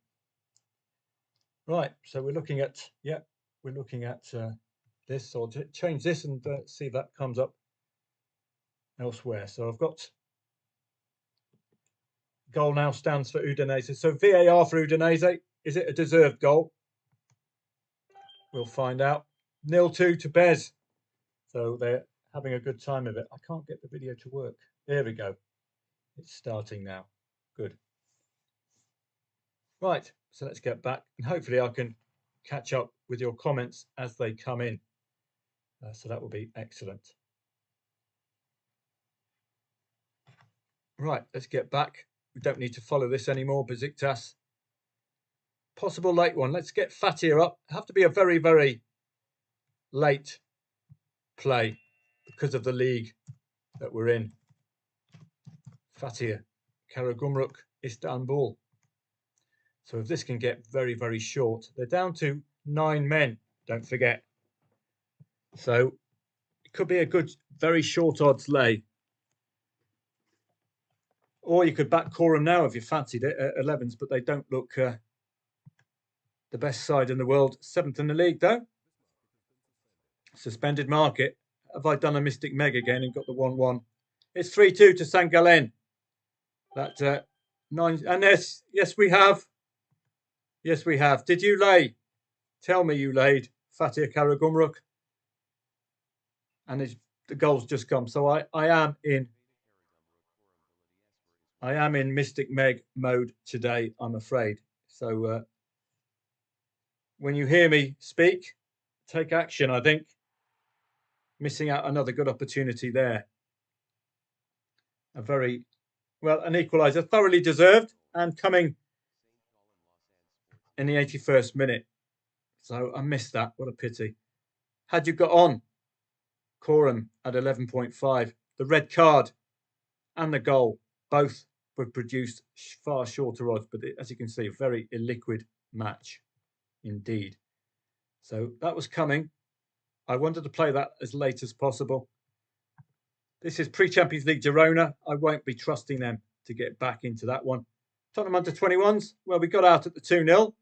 Right, so we're looking at, we're looking at this. So I'll change this and see if that comes up elsewhere. So I've got goal now stands for Udinese. So VAR for Udinese, is it a deserved goal? We'll find out. 0-2 to Bez. So they're having a good time of it. I can't get the video to work. There we go. It's starting now. Good. Right, so let's get back and hopefully I can catch up with your comments as they come in. So that will be excellent. Right, let's get back. We don't need to follow this anymore. Besiktas. Possible late one. Let's get Fatia up. Have to be a very, very late play because of the league that we're in. Fatia, Karagümrük, Istanbul. So if this can get very, very short, they're down to 9 men, don't forget. So it could be a good, very short odds lay. Or you could back Coram now if you fancied it at 11s, but they don't look the best side in the world. 7th in the league, though. Suspended market. Have I done a Mystic Meg again and got the 1-1? It's 3-2 to St. Gallen. That 9. And yes, we have. Yes, we have. Did you lay? Tell me you laid. Fatia Karagümrük. And the goal's just come. So I am in Mystic Meg mode today, I'm afraid. So when you hear me speak, take action, I think. Missing out another good opportunity there. A very, well, an equaliser, thoroughly deserved and coming in the 81st minute. So I missed that. What a pity. Had you got on Coram at 11.5, the red card and the goal both would produce far shorter odds, but as you can see, a very illiquid match indeed. So that was coming. I wanted to play that as late as possible. This is pre-Champions League Girona. I won't be trusting them to get back into that one. Tottenham under 21s. Well, we got out at the 2-0.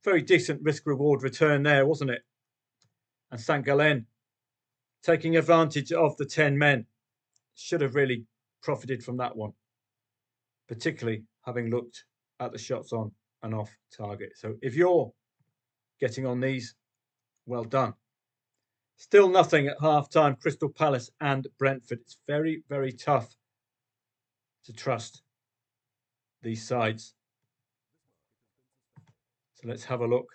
Very decent risk-reward return there, wasn't it? And St. Gallen taking advantage of the 10 men. Should have really profited from that one, particularly having looked at the shots on and off target. So if you're getting on these, well done. Still nothing at half-time, Crystal Palace and Brentford. It's very, very tough to trust these sides. So let's have a look.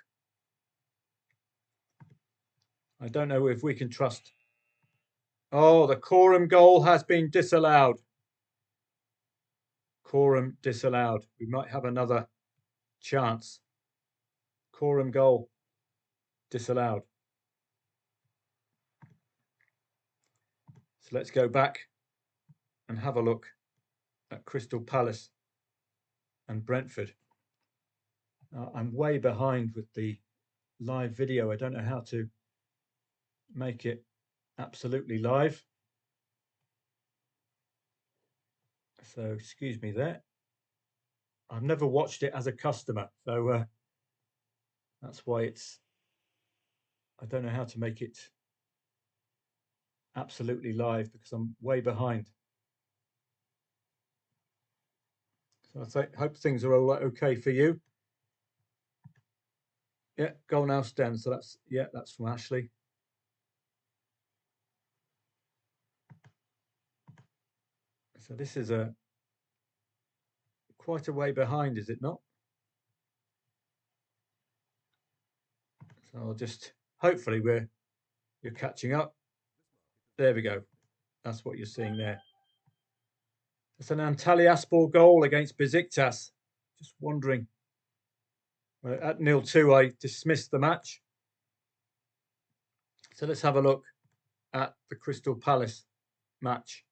I don't know if we can trust. Oh, the Coram goal has been disallowed. Coram disallowed. We might have another chance. Coram goal disallowed. So let's go back and have a look at Crystal Palace and Brentford. I'm way behind with the live video. I don't know how to make it absolutely live. So excuse me there. I've never watched it as a customer, so that's why I don't know how to make it absolutely live because I'm way behind. So I hope things are all okay for you. Yeah, goal now stands. So that's from Ashley. So this is quite a way behind, is it not? So I'll just hopefully you're catching up. There we go. That's what you're seeing there. It's an Antalyaspor goal against Besiktas. Just wondering. At 0-2, I dismissed the match. So let's have a look at the Crystal Palace match.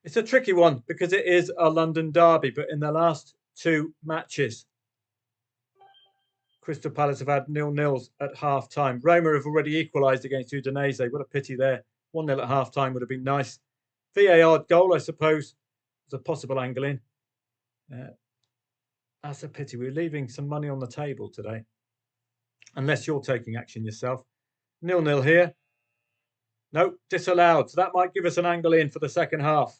It's a tricky one because it is a London derby, but in the last two matches, Crystal Palace have had 0-0s at half-time. Roma have already equalised against Udinese. What a pity there. 1-0 at half-time would have been nice. VAR goal, I suppose, was a possible angle in. That's a pity. We're leaving some money on the table today. Unless you're taking action yourself. 0-0 here. No, disallowed. So that might give us an angle in for the second half.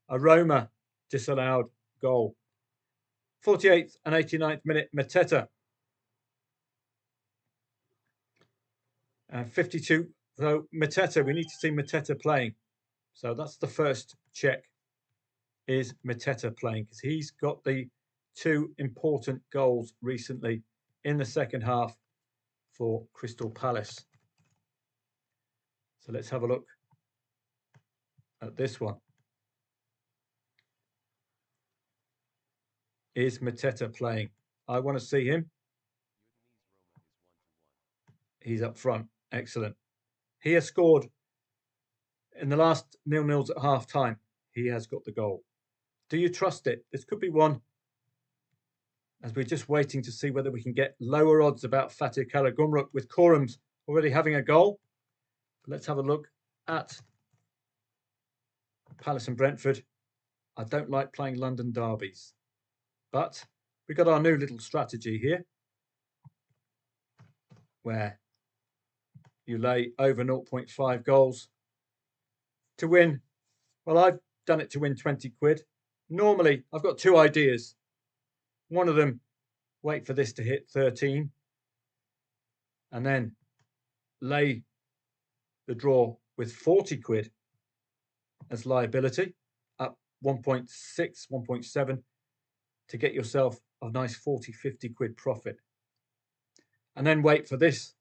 A Roma disallowed goal. 48th and 89th minute, Mateta. 52, so Mateta, we need to see Mateta playing. So that's the first check, is Mateta playing, because he's got the two important goals recently in the second half for Crystal Palace. So let's have a look at this one. Is Mateta playing? I want to see him. He's up front. Excellent. He has scored in the last 0-0s at half time. He has got the goal. Do you trust it? This could be one, as we're just waiting to see whether we can get lower odds about Fatih Karagümrük with Korum's already having a goal. But let's have a look at Palace and Brentford. I don't like playing London derbies, but we've got our new little strategy here where you lay over 0.5 goals to win. Well, I've done it to win 20 quid. Normally, I've got two ideas. One of them, wait for this to hit 13 and then lay the draw with 40 quid as liability, up 1.6, 1.7 to get yourself a nice 40, 50 quid profit. And then wait for this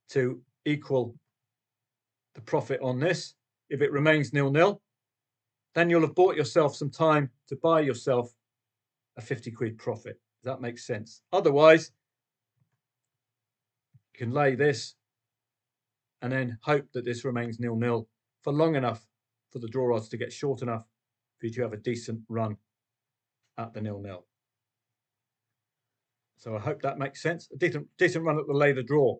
to equal the profit on this. If it remains 0-0, then you'll have bought yourself some time to buy yourself a 50 quid profit. Does that make sense? Otherwise, you can lay this and then hope that this remains 0-0 for long enough for the draw odds to get short enough for you to have a decent run at the 0-0. So I hope that makes sense. A decent run at the lay the draw.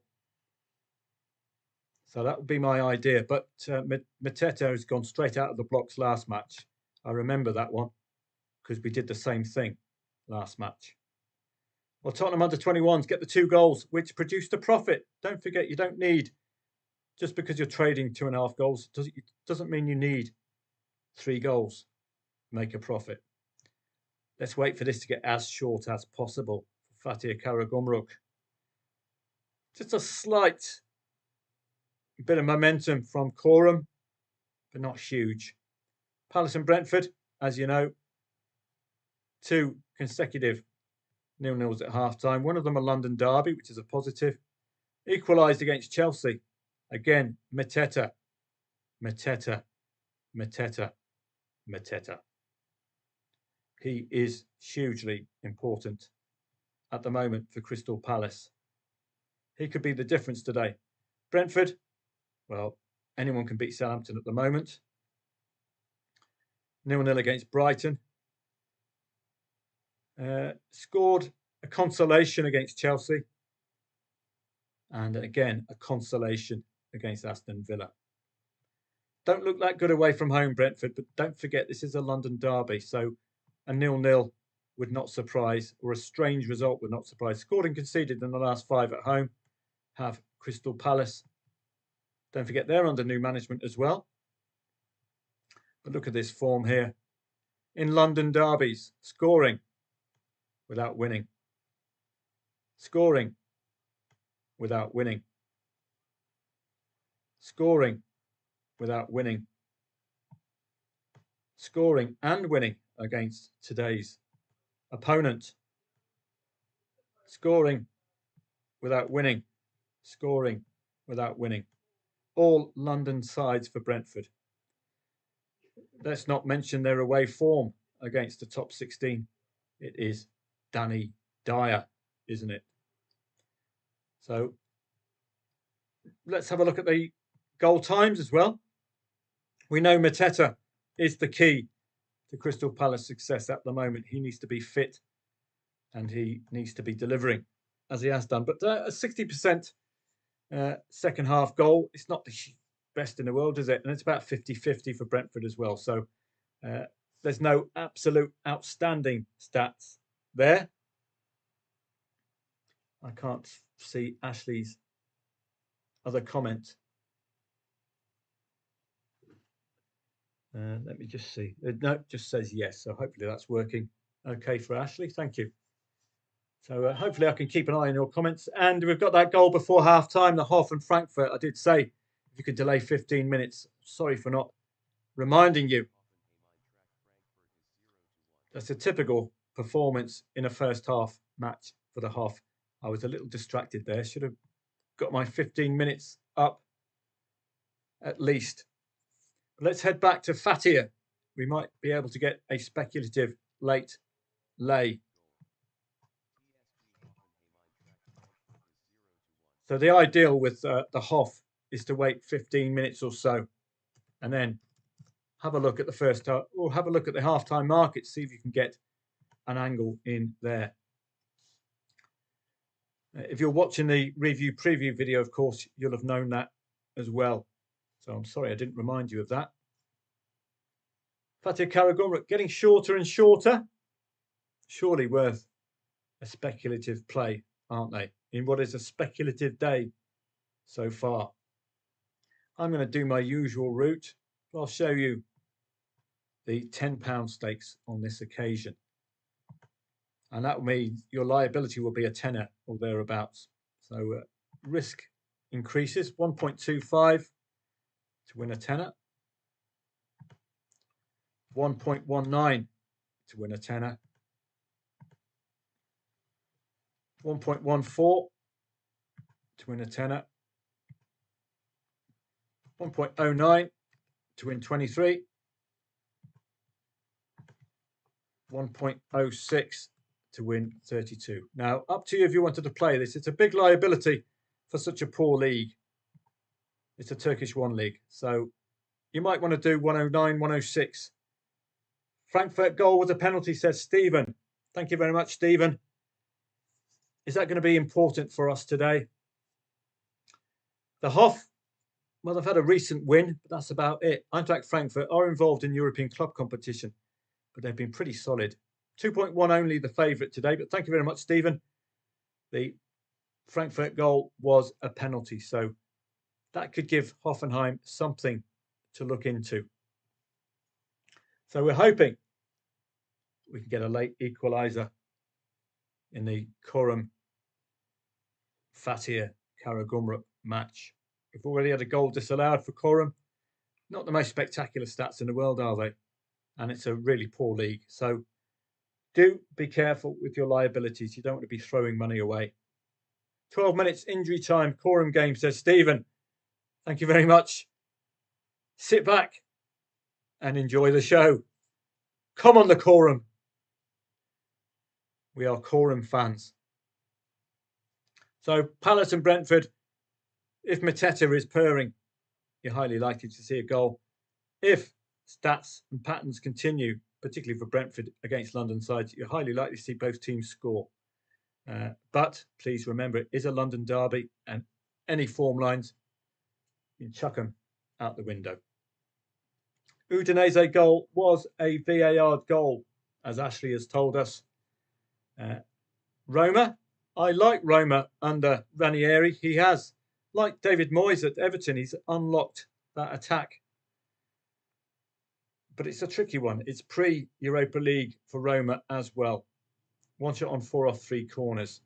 So that would be my idea. But Mateta has gone straight out of the blocks last match. I remember that one because we did the same thing last match. Well, Tottenham under-21s get the 2 goals, which produced a profit. Don't forget, you don't need, just because you're trading 2.5 goals, doesn't mean you need 3 goals to make a profit. Let's wait for this to get as short as possible for Fatih Karagümrük. Just a slight bit of momentum from Korum, but not huge. Palace and Brentford, as you know, 2 consecutive 0-0s at half-time. One of them a London derby, which is a positive. Equalised against Chelsea. Again, Mateta, Mateta, Mateta, Mateta. He is hugely important at the moment for Crystal Palace. He could be the difference today. Brentford, well, anyone can beat Southampton at the moment. 0-0 against Brighton. Scored a consolation against Chelsea. And again, a consolation against Aston Villa. Don't look that good away from home, Brentford, but don't forget this is a London derby, so a 0-0 would not surprise, or a strange result would not surprise. Scored and conceded in the last 5 at home have Crystal Palace. Don't forget they're under new management as well. But look at this form here. In London derbies, scoring without winning. Scoring without winning. Scoring without winning. Scoring and winning against today's opponent. Scoring without winning. Scoring without winning. all London sides for Brentford. Let's not mention their away form against the top 16. It is Danny Dyer, isn't it? So let's have a look at the goal times as well. We know Mateta is the key to Crystal Palace success at the moment. He needs to be fit and he needs to be delivering as he has done. But a 60% second half goal, it's not the best in the world, is it? And it's about 50-50 for Brentford as well. So there's no absolute outstanding stats there. I can't see Ashley's other comment. Let me just see. No, it just says yes. So hopefully that's working okay for Ashley. Thank you. So hopefully I can keep an eye on your comments. And we've got that goal before half time, the Hoff and Frankfurt. I did say if you could delay 15 minutes. Sorry for not reminding you. That's a typical performance in a first half match for the Hoff. I was a little distracted there. Should have got my 15 minutes up at least. Let's head back to Fatia. We might be able to get a speculative late lay. So the ideal with the Hoff is to wait 15 minutes or so and then have a look at the first half or have a look at the halftime market, see if you can get an angle in there. If you're watching the review preview video, of course, you'll have known that as well. So I'm sorry I didn't remind you of that. Fatih Karagümrük getting shorter and shorter. Surely worth a speculative play, aren't they? In what is a speculative day so far. I'm going to do my usual route. I'll show you the £10 stakes on this occasion. And that will mean your liability will be a tenner or thereabouts. So risk increases 1.25 to win a tenner, 1.19 to win a tenner, 1.14 to win a tenner, 1.09 to win 23, 1.06 to win 32. Now, up to you if you wanted to play this. It's a big liability for such a poor league. It's a Turkish 1 league. So you might want to do 109, 106. Frankfurt goal with a penalty, says Stephen. Thank you very much, Stephen. Is that going to be important for us today? The Hoff, well, they've had a recent win, but that's about it. Eintracht Frankfurt are involved in European club competition, but they've been pretty solid. 2.1 only the favourite today, but thank you very much, Stephen. The Frankfurt goal was a penalty, so that could give Hoffenheim something to look into. So we're hoping we can get a late equaliser in the Corum Fatih Karagümrük match. We've already had a goal disallowed for Corum. Not the most spectacular stats in the world, are they? And it's a really poor league. So do be careful with your liabilities. You don't want to be throwing money away. 12 minutes injury time. Corum game, says Stephen. Thank you very much. Sit back and enjoy the show. Come on, the Corum. We are Corum fans. So Palace and Brentford, if Mateta is purring, you're highly likely to see a goal. If stats and patterns continue, particularly for Brentford against London sides, you're highly likely to see both teams score. But please remember, it is a London derby and any form lines, you can chuck them out the window. Udinese goal was a VAR goal, as Ashley has told us. Roma, I like Roma under Ranieri. He has, like David Moyes at Everton, he's unlocked that attack. But it's a tricky one. It's pre-Europa League for Roma as well. 1 shot on 4 off 3 corners.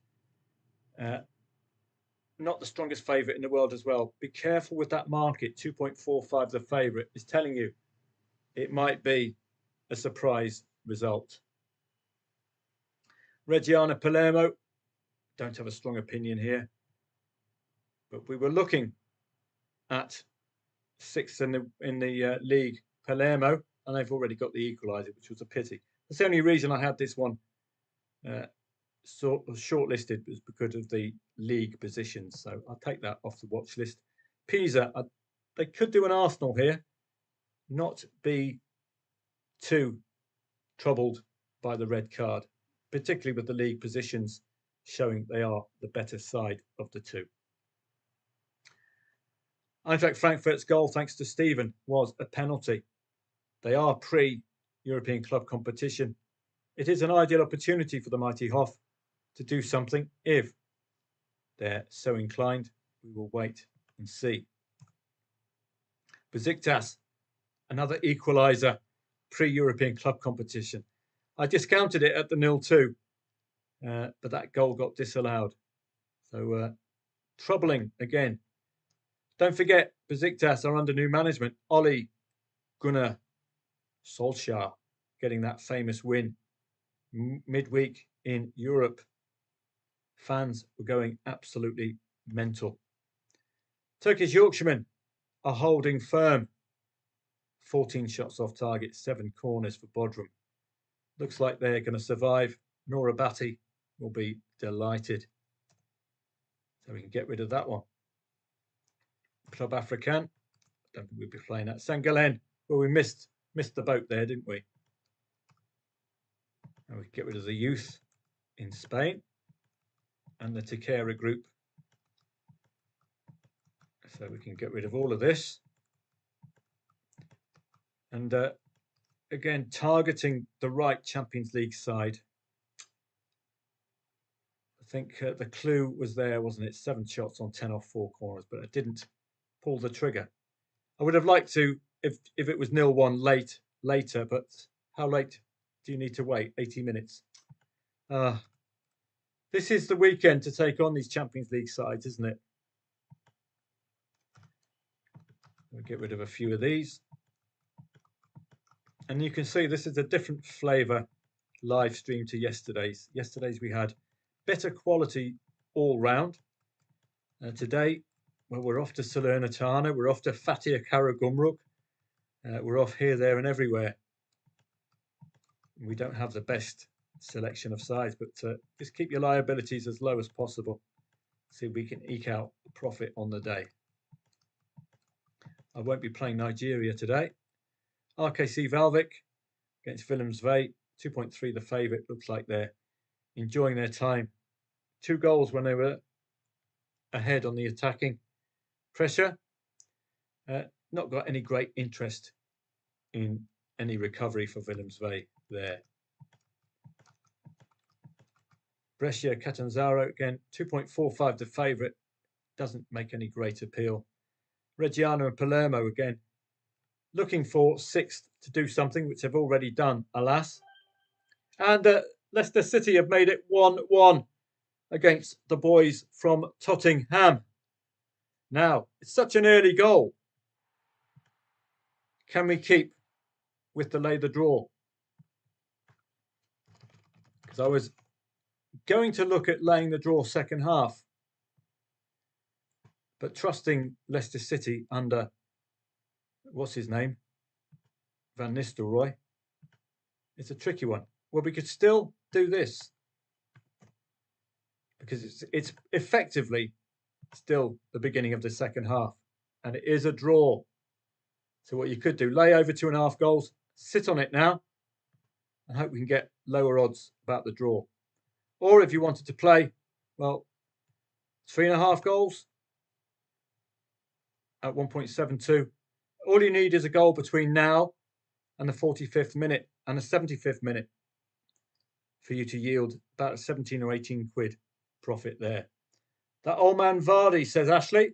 Not the strongest favourite in the world as well. Be careful with that market. 2.45 the favourite is telling you it might be a surprise result. Reggiana Palermo, don't have a strong opinion here. But we were looking at sixth in the league, Palermo, and they've already got the equaliser, which was a pity. That's the only reason I had this one sort of shortlisted, was because of the league positions. So I'll take that off the watch list. Pisa, they could do an Arsenal here, not be too troubled by the red card, particularly with the league positions showing they are the better side of the two. Eintracht Frankfurt's goal, thanks to Stephen, was a penalty. They are pre-European club competition. It is an ideal opportunity for the mighty Hoff to do something if they're so inclined. We will wait and see. Besiktas, another equaliser pre-European club competition. I discounted it at the 0-2, but that goal got disallowed. So troubling again. Don't forget, Besiktas are under new management. Ole Gunnar Solskjaer getting that famous win midweek in Europe. Fans were going absolutely mental. Turkish Yorkshiremen are holding firm. 14 shots off target, 7 corners for Bodrum. Looks like they're going to survive. Nora Batty will be delighted. So we can get rid of that one. Club Africain. Don't think we'll be playing that. Sangalen. Well, we missed the boat there, didn't we? And we get rid of the youth in Spain and the Tequera group. So we can get rid of all of this. And again, targeting the right Champions League side. I think the clue was there, wasn't it? 7 shots on 10 off 4 corners, but I didn't pull the trigger. I would have liked to if it was 0-1 later, but how late do you need to wait? 80 minutes. This is the weekend to take on these Champions League sides, isn't it? We'll get rid of a few of these. And you can see this is a different flavour live stream to yesterday's. Yesterday's we had better quality all round. Today, well, we're off to Salernitana, we're off to Fatih Karagümrük, we're off here, there and everywhere. We don't have the best selection of sides, but just keep your liabilities as low as possible. See if we can eke out a profit on the day. I won't be playing Nigeria today. RKC Valvik against Willemsvee, 2.3 the favourite. Looks like they're enjoying their time. 2 goals when they were ahead on the attacking pressure. Not got any great interest in any recovery for Willemsvee there. Brescia Catanzaro again, 2.45 the favourite. Doesn't make any great appeal. Reggiano and Palermo again, looking for 6th to do something, which they've already done, alas. And Leicester City have made it 1-1 against the boys from Tottenham. Now, it's such an early goal. Can we keep with the lay the draw? Because I was going to look at laying the draw second half, but trusting Leicester City under, what's his name? Van Nistelrooy. It's a tricky one. Well, we could still do this because it's effectively still the beginning of the second half and it is a draw. So what you could do, lay over 2.5 goals, sit on it now and hope we can get lower odds about the draw. Or if you wanted to play, well, 3.5 goals at 1.72. All you need is a goal between now and the 45th minute and the 75th minute for you to yield about 17 or 18 quid profit there. That old man Vardy, says Ashley.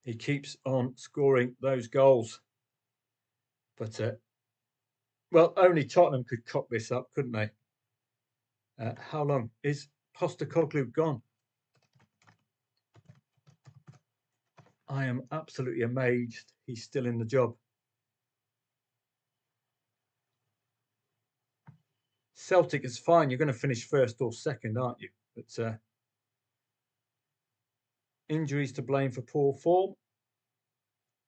He keeps on scoring those goals. But, well, only Tottenham could cock this up, couldn't they? How long is Postecoglou gone? I am absolutely amazed he's still in the job. Celtic is fine. You're going to finish first or second, aren't you? But injuries to blame for poor form.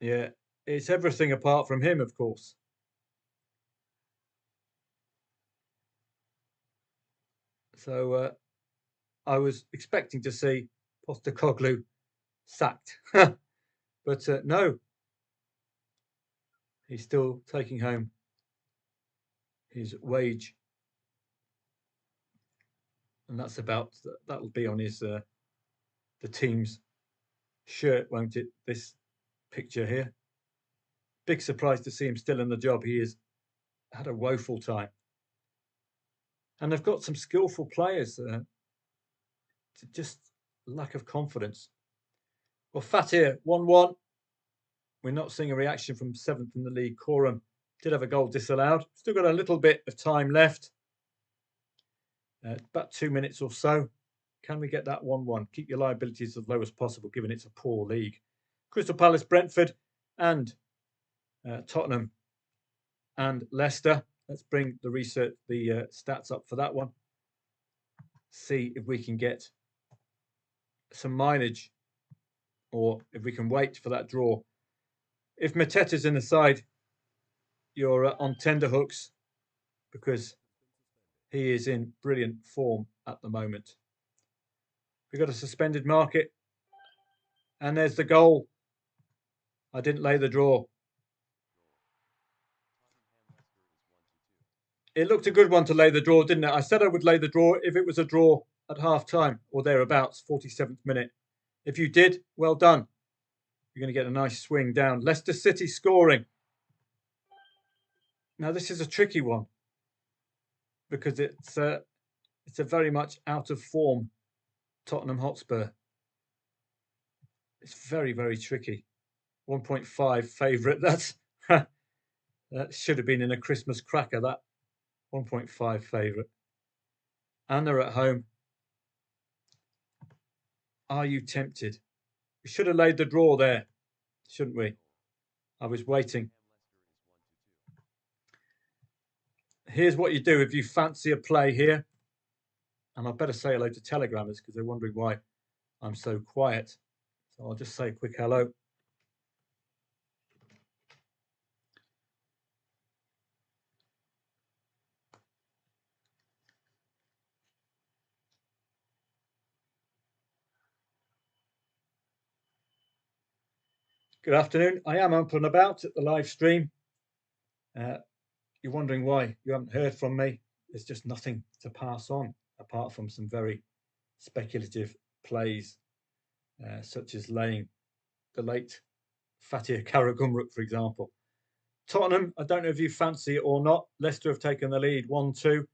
Yeah, it's everything apart from him, of course. So I was expecting to see Postecoglou sacked, but no, he's still taking home his wage, and that'll be on his the team's shirt, won't it? This picture here. Big surprise to see him still in the job. He has had a woeful time, and they've got some skillful players. Just lack of confidence. Well, Fatir 1-1. We're not seeing a reaction from seventh in the league. Coram did have a goal disallowed. Still got a little bit of time left. About 2 minutes or so. Can we get that 1-1? Keep your liabilities as low as possible, given it's a poor league. Crystal Palace, Brentford, and Tottenham and Leicester. Let's bring the stats up for that one. See if we can get some mileage, or if we can wait for that draw. If Mateta's in the side, you're on tender hooks, because he is in brilliant form at the moment. We've got a suspended market, and there's the goal. I didn't lay the draw. It looked a good one to lay the draw, didn't it? I said I would lay the draw if it was a draw at half time or thereabouts, 47th minute. If you did, well done. You're going to get a nice swing down. Leicester City scoring. Now, this is a tricky one, because it's a very much out of form Tottenham Hotspur. It's very, very tricky. 1.5 favourite. That should have been in a Christmas cracker, that 1.5 favourite. And they're at home. Are you tempted? We should have laid the draw there, shouldn't we? I was waiting. Here's what you do if you fancy a play here. And I better say hello to Telegrammers, because they're wondering why I'm so quiet. So I'll just say a quick hello. Good afternoon. I am up and about at the live stream. You're wondering why you haven't heard from me. There's just nothing to pass on, apart from some very speculative plays, such as laying the late Fatih Karagumruk, for example. Tottenham, I don't know if you fancy it or not. Leicester have taken the lead 1-2.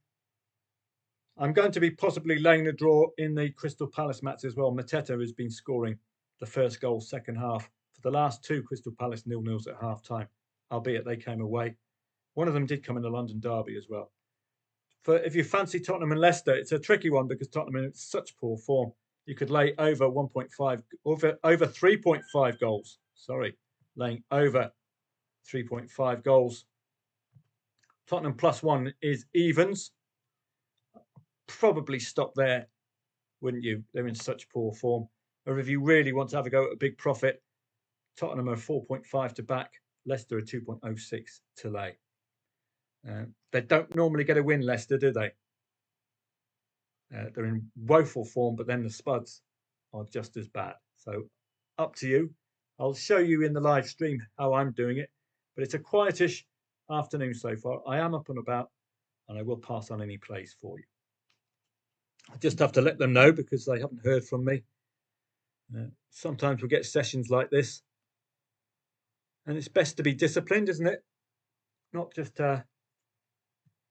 I'm going to be possibly laying the draw in the Crystal Palace match as well. Mateta has been scoring the first goal second half for the last two Crystal Palace 0-0s at half time, albeit they came away. One of them did come in the London derby as well. If you fancy Tottenham and Leicester, it's a tricky one, because Tottenham in such poor form. You could lay over 1.5, over 3.5 goals. Sorry, laying over 3.5 goals. Tottenham +1 is evens. Probably stop there, wouldn't you? They're in such poor form. Or if you really want to have a go at a big profit, Tottenham are 4.5 to back, Leicester are 2.06 to lay. They don't normally get a win, Leicester, do they? They're in woeful form, but then the Spuds are just as bad. So up to you. I'll show you in the live stream how I'm doing it, but it's a quietish afternoon so far. I am up and about, and I will pass on any plays for you. I just have to let them know, because they haven't heard from me. Sometimes we get sessions like this, and it's best to be disciplined, isn't it? Not just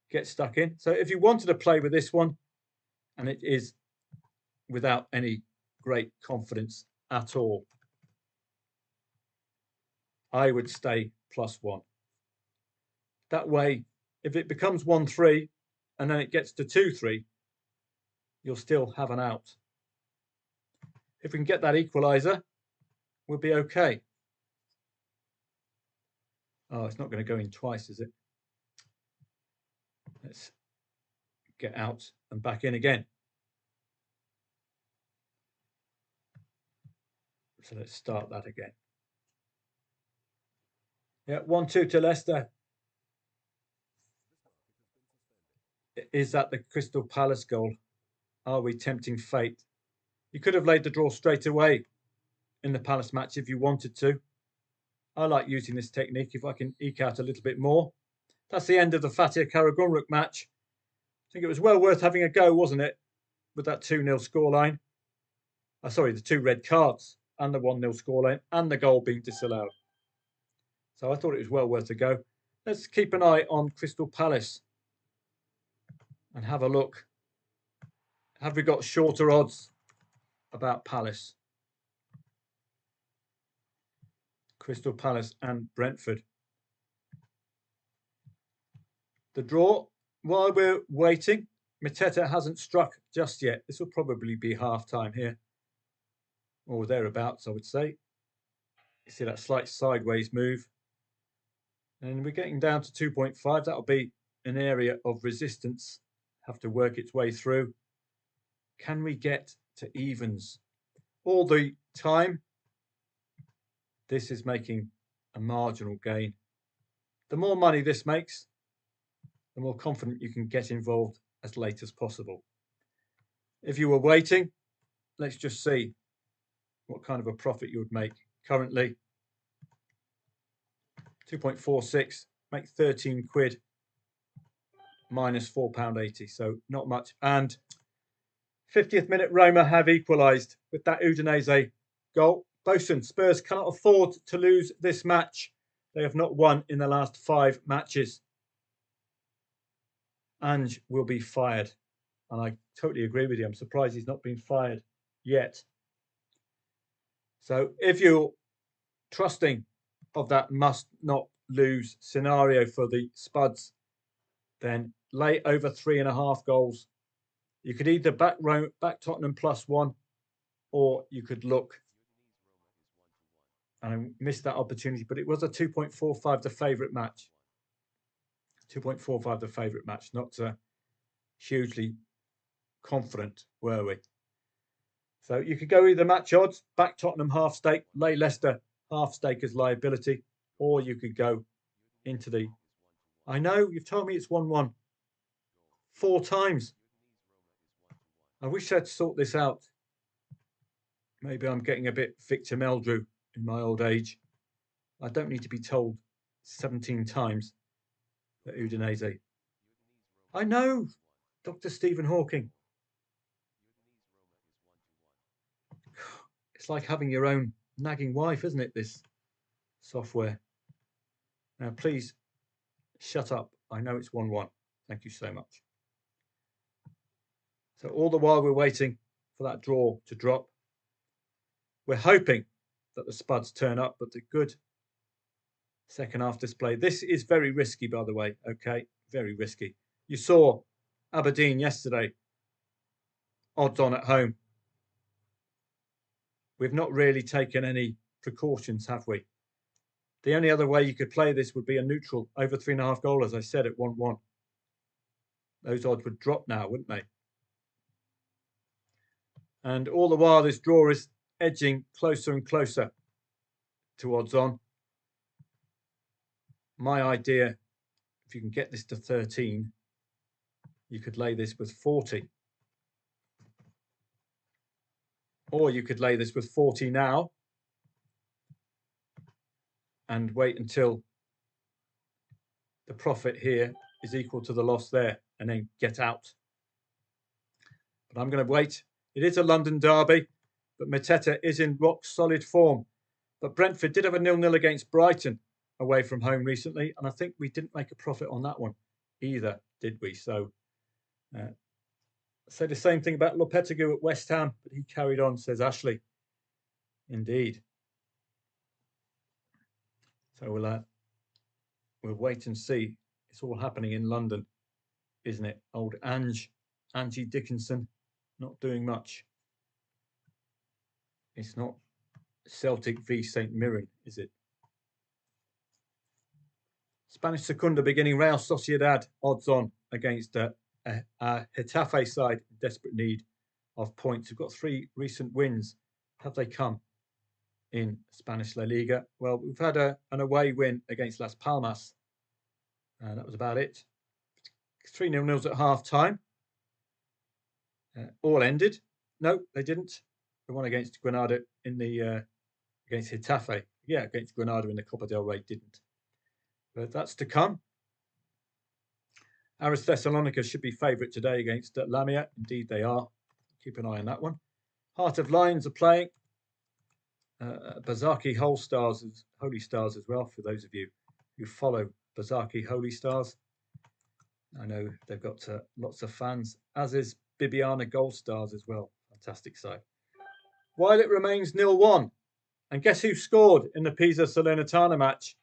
get stuck in. So if you wanted to play with this one, and it is without any great confidence at all, I would stay +1. That way, if it becomes 1-3 and then it gets to 2-3, you'll still have an out. If we can get that equaliser, we'll be okay. Oh, it's not going to go in twice, is it? Let's get out and back in again. So let's start that again. Yeah, 1-2 to Leicester. Is that the Crystal Palace goal? Are we tempting fate? You could have laid the draw straight away in the Palace match if you wanted to. I like using this technique if I can eke out a little bit more. That's the end of the Fatih Karagümrük match. I think it was well worth having a go, wasn't it? With that 2-0 scoreline. Sorry, the 2 red cards and the 1-0 scoreline and the goal being disallowed. So I thought it was well worth a go. Let's keep an eye on Crystal Palace and have a look. Have we got shorter odds about Palace? Crystal Palace and Brentford. The draw, while we're waiting, Mateta hasn't struck just yet. This will probably be half-time here, or thereabouts, I would say. You see that slight sideways move. And we're getting down to 2.5. That'll be an area of resistance. Have to work its way through. Can we get to evens? All the time, this is making a marginal gain. The more money this makes, the more confident you can get involved as late as possible. If you were waiting, let's just see what kind of a profit you would make. Currently, 2.46, make 13 quid, minus £4.80, so not much. And 50th minute, Roma have equalised with that Udinese goal. Bosun, Spurs cannot afford to lose this match. They have not won in the last 5 matches. Ange will be fired. And I totally agree with you. I'm surprised he's not been fired yet. So if you're trusting of that must not lose scenario for the Spuds, then lay over 3.5 goals. You could either back Tottenham +1, or you could look, and I missed that opportunity, but it was a 2.45 the favourite match. 2.45 the favourite match, not hugely confident, were we? So you could go either match odds, back Tottenham half stake, lay Leicester half stake as liability, or you could go into the... I know, you've told me it's 1-1 4 times. I wish I'd sort this out. Maybe I'm getting a bit Victor Meldrew in my old age. I don't need to be told 17 times that Udinese. I know, Dr. Stephen Hawking. It's like having your own nagging wife, isn't it, this software? Now, please shut up. I know it's 1-1. Thank you so much. So all the while we're waiting for that draw to drop, we're hoping that the Spuds turn up, but the good second half display. This is very risky, by the way. Okay, very risky. You saw Aberdeen yesterday, odds on at home. We've not really taken any precautions, have we? The only other way you could play this would be a neutral over 3.5 goal, as I said, at 1-1. Those odds would drop now, wouldn't they? And all the while, this draw is edging closer and closer to odds on. My idea, if you can get this to 13, you could lay this with 40. Or you could lay this with 40 now and wait until the profit here is equal to the loss there and then get out. But I'm going to wait. It is a London derby, but Mateta is in rock solid form. But Brentford did have a 0-0 against Brighton away from home recently, and I think we didn't make a profit on that one either, did we? So say the same thing about Lopetegui at West Ham, but he carried on, says Ashley. Indeed. So we'll wait and see. It's all happening in London, isn't it? Old Angie Dickinson, not doing much. It's not Celtic v St Mirren, is it? Spanish Secunda beginning. Real Sociedad odds on against a Getafe side in desperate need of points. We've got 3 recent wins. Have they come? in Spanish La Liga? Well, we've had an away win against Las Palmas. That was about it. 3-0 nils at half time. All ended. No, they didn't. The one against Granada in the against Getafe. Yeah, against Granada in the Copa del Rey didn't. But that's to come. Aris Thessalonica should be favourite today against Lamia. Indeed, they are. Keep an eye on that one. Heart of Lions are playing. Bazaki Holy Stars as well, for those of you who follow Bazaki Holy Stars. I know they've got lots of fans, as is Bibiana Gold Stars as well. Fantastic side. While it remains 0-1, and guess who scored in the Pisa Salernitana match?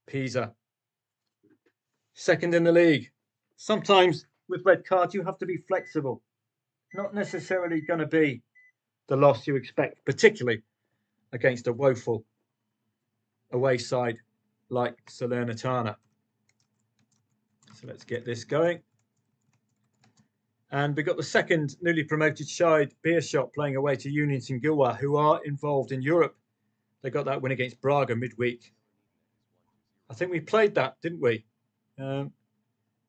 Pisa. Second in the league. Sometimes with red cards you have to be flexible. Not necessarily going to be the loss you expect, particularly against a woeful away side like Salernitana. So let's get this going. And we've got the second newly promoted side, Beerschot, playing away to Union St-Gilloise, who are involved in Europe. They got that win against Braga midweek. I think we played that, didn't we?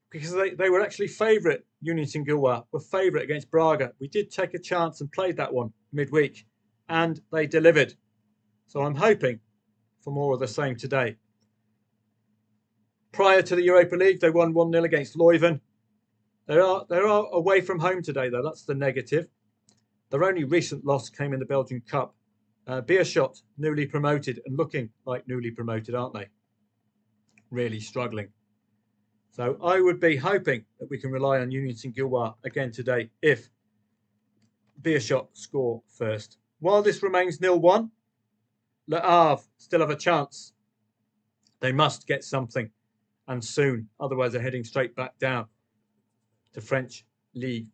Because they were actually favourite. Union St-Gilloise were favourite against Braga. We did take a chance and played that one midweek, and they delivered. So I'm hoping for more of the same today. Prior to the Europa League, they won 1-0 against Leuven. They are away from home today, though. That's the negative. Their only recent loss came in the Belgian Cup. Beerschot, newly promoted and looking like newly promoted, aren't they? Really struggling. So I would be hoping that we can rely on Union St-Gilloise again today if Beerschot score first. While this remains 0-1, Le Havre still have a chance. They must get something, and soon. Otherwise, they're heading straight back down to French Ligue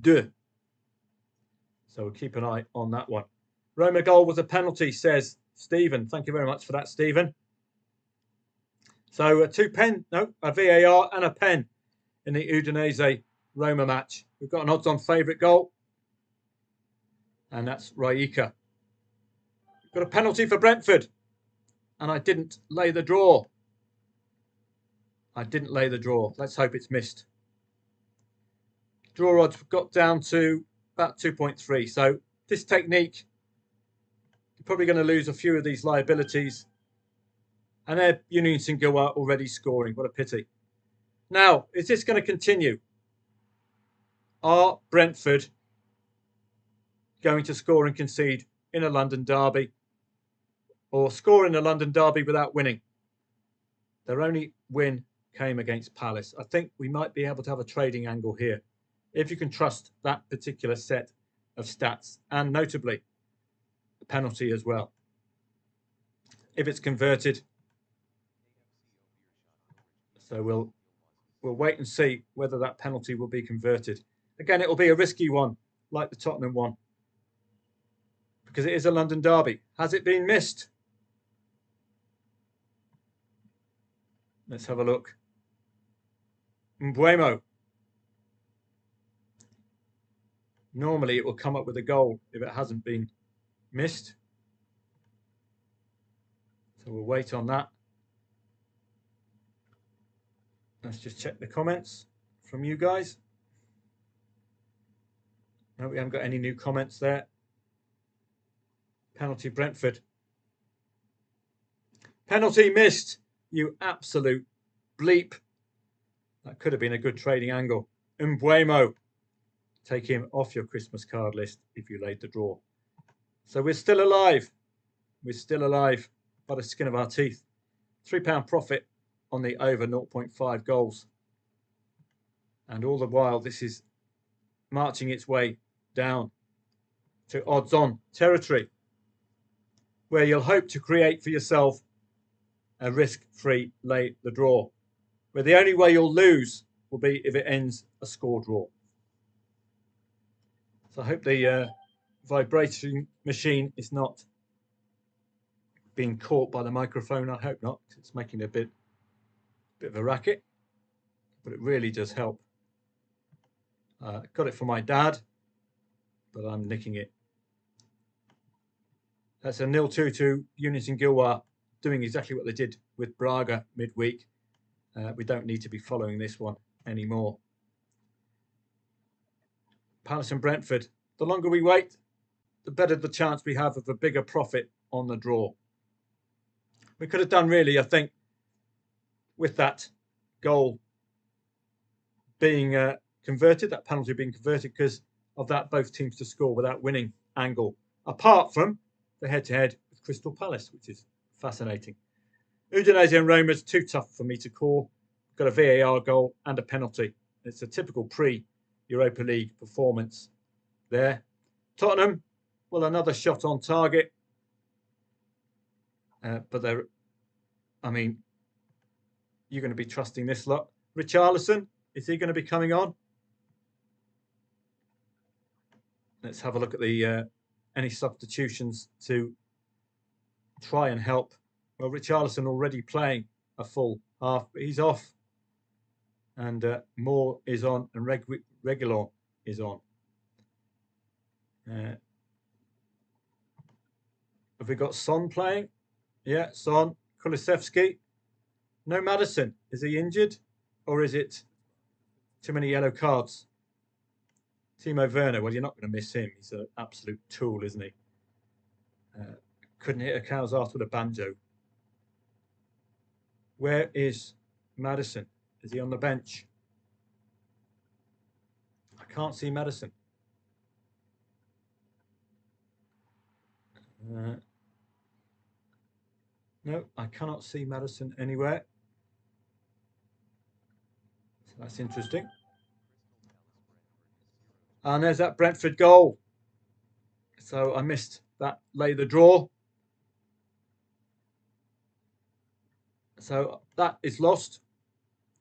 2. So we'll keep an eye on that one. Roma goal was a penalty, says Stephen. Thank you very much for that, Stephen. So a VAR and a pen in the Udinese Roma match. We've got an odds-on favourite goal, and that's Raika. We've got a penalty for Brentford, and I didn't lay the draw. Let's hope it's missed. Draw odds got down to about 2.3. So this technique, you're probably going to lose a few of these liabilities. And there, Union St-Gilloise already scoring. What a pity. Now, is this going to continue? Are Brentford going to score and concede in a London derby, or score in a London derby without winning? Their only win came against Palace. I think we might be able to have a trading angle here, if you can trust that particular set of stats, and notably the penalty as well. If it's converted, so we'll wait and see whether that penalty will be converted. Again, it will be a risky one, like the Tottenham one, because it is a London derby. Has it been missed? Let's have a look. Mbuemo. Normally it will come up with a goal if it hasn't been missed. So we'll wait on that. Let's just check the comments from you guys. No, we haven't got any new comments there. Penalty Brentford. Penalty missed, you absolute bleep. That could have been a good trading angle. Mbuemo. Take him off your Christmas card list if you laid the draw. So we're still alive. We're still alive by the skin of our teeth. £3 profit on the over 0.5 goals. And all the while, this is marching its way down to odds-on territory, where you'll hope to create for yourself a risk-free lay the draw, where the only way you'll lose will be if it ends a score draw. So I hope the vibration machine is not being caught by the microphone. I hope not. It's making a bit of a racket, but it really does help. Got it for my dad, but I'm nicking it. That's a 0-2 to Unison Gilwar, doing exactly what they did with Braga midweek. We don't need to be following this one anymore. Palace and Brentford. The longer we wait, the better the chance we have of a bigger profit on the draw. We could have done really, I think, with that goal being converted, that penalty being converted, because of that both teams to score without winning angle, apart from the head-to-head with Crystal Palace, which is fascinating. Udinese and Roma is too tough for me to call. Got a VAR goal and a penalty. It's a typical pre-Europa League performance there. Tottenham, well, another shot on target. But they're, I mean, you're going to be trusting this lot. Richarlison, is he going to be coming on? Let's have a look at the any substitutions to try and help. Well, Richarlison already playing a full half, but he's off. And Moore is on and Reguilon is on. Have we got Son playing? Yeah, Son. Kulusevski. No Maddison. Is he injured? Or is it too many yellow cards? Timo Werner. Well, you're not going to miss him. He's an absolute tool, isn't he? Couldn't hit a cow's arse with a banjo. Where is Maddison? Is he on the bench? I can't see Maddison. No, I cannot see Maddison anywhere. So that's interesting. And there's that Brentford goal. So I missed that lay the draw. So that is lost.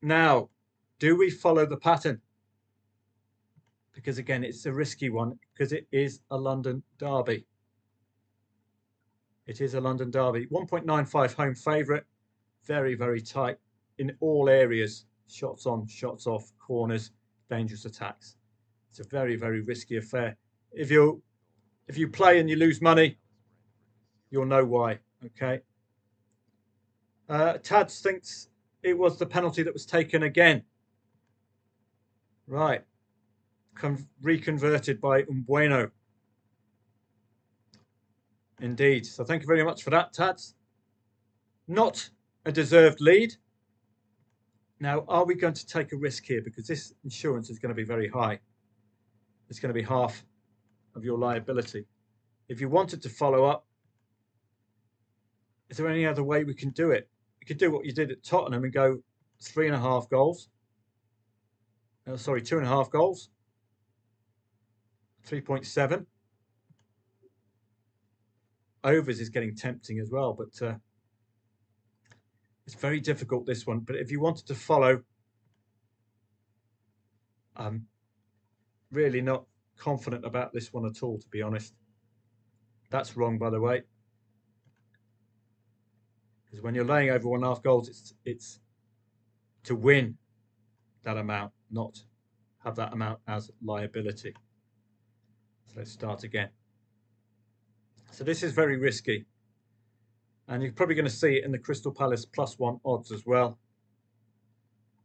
Now, do we follow the pattern? Because again, it's a risky one because it is a London derby. It is a London derby. 1.95 home favourite. Very, very tight in all areas. Shots on, shots off, corners, dangerous attacks. It's a very, very risky affair. If you play and you lose money, you'll know why. Okay. Tads thinks it was the penalty that was taken again. Right. Reconverted by Umbueno. Indeed. So thank you very much for that, Tads. Not a deserved lead. Now, are we going to take a risk here? Because this insurance is going to be very high. It's going to be half of your liability. If you wanted to follow up, is there any other way we can do it? You could do what you did at Tottenham and go 3.5 goals. Sorry, 2.5 goals. 3.7. Overs is getting tempting as well, but it's very difficult, this one. But if you wanted to follow, I'm really not confident about this one at all, to be honest. That's wrong, by the way. Because when you're laying over 1.5 goals, it's to win that amount, not have that amount as liability. So let's start again. So this is very risky. And you're probably going to see it in the Crystal Palace +1 odds as well.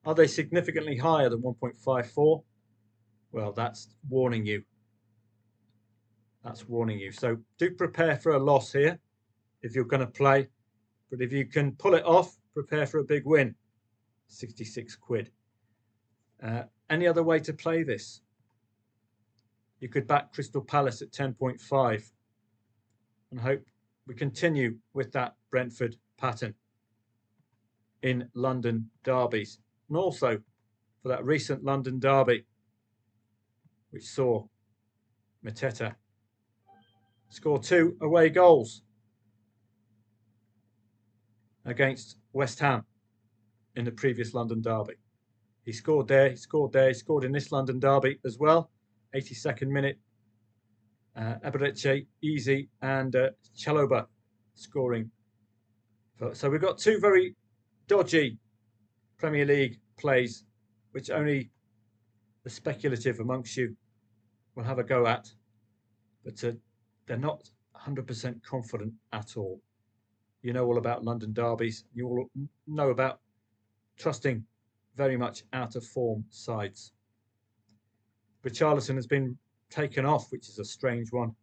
Are they significantly higher than 1.54? Well, that's warning you. That's warning you. So do prepare for a loss here if you're going to play. But if you can pull it off, prepare for a big win. 66 quid. Any other way to play this? You could back Crystal Palace at 10.5 and hope we continue with that Brentford pattern in London derbies. And also for that recent London derby, which saw Mateta score 2 away goals against West Ham in the previous London derby. He scored there, he scored there, he scored in this London derby as well. 82nd minute. Eberechi, Easy and Chaloba scoring. So we've got 2 very dodgy Premier League plays, which only the speculative amongst you will have a go at. But they're not 100% confident at all. You know all about London derbies. You all know about trusting very much out of form sides. Richarlison has been taken off, which is a strange one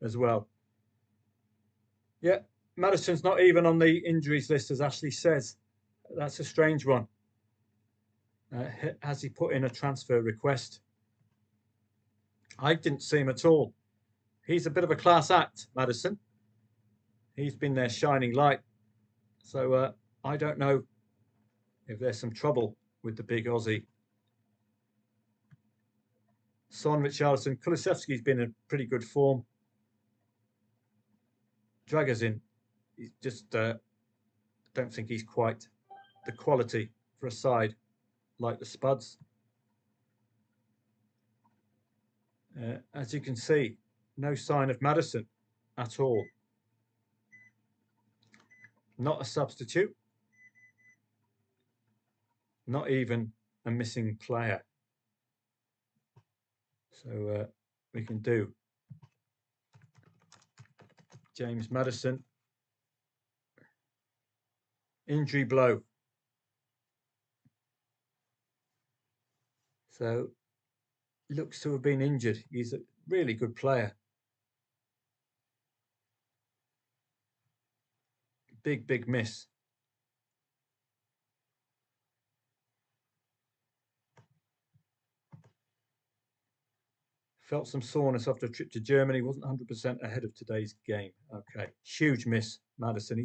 as well. Yeah, Maddison's not even on the injuries list, as Ashley says. That's a strange one. Has he put in a transfer request? I didn't see him at all. He's a bit of a class act, Maddison. He's been their shining light. So I don't know if there's some trouble with the big Aussie. Son, Richarlison, Kulusevski's been in pretty good form. Dragazin, he's just don't think he's quite the quality for a side like the Spuds. As you can see, no sign of Maddison at all. Not a substitute. Not even a missing player. So we can do James Maddison. Injury blow. So looks to have been injured. He's a really good player. Big miss. Felt some soreness after a trip to Germany. Wasn't 100% ahead of today's game. Okay, huge miss, Maddison.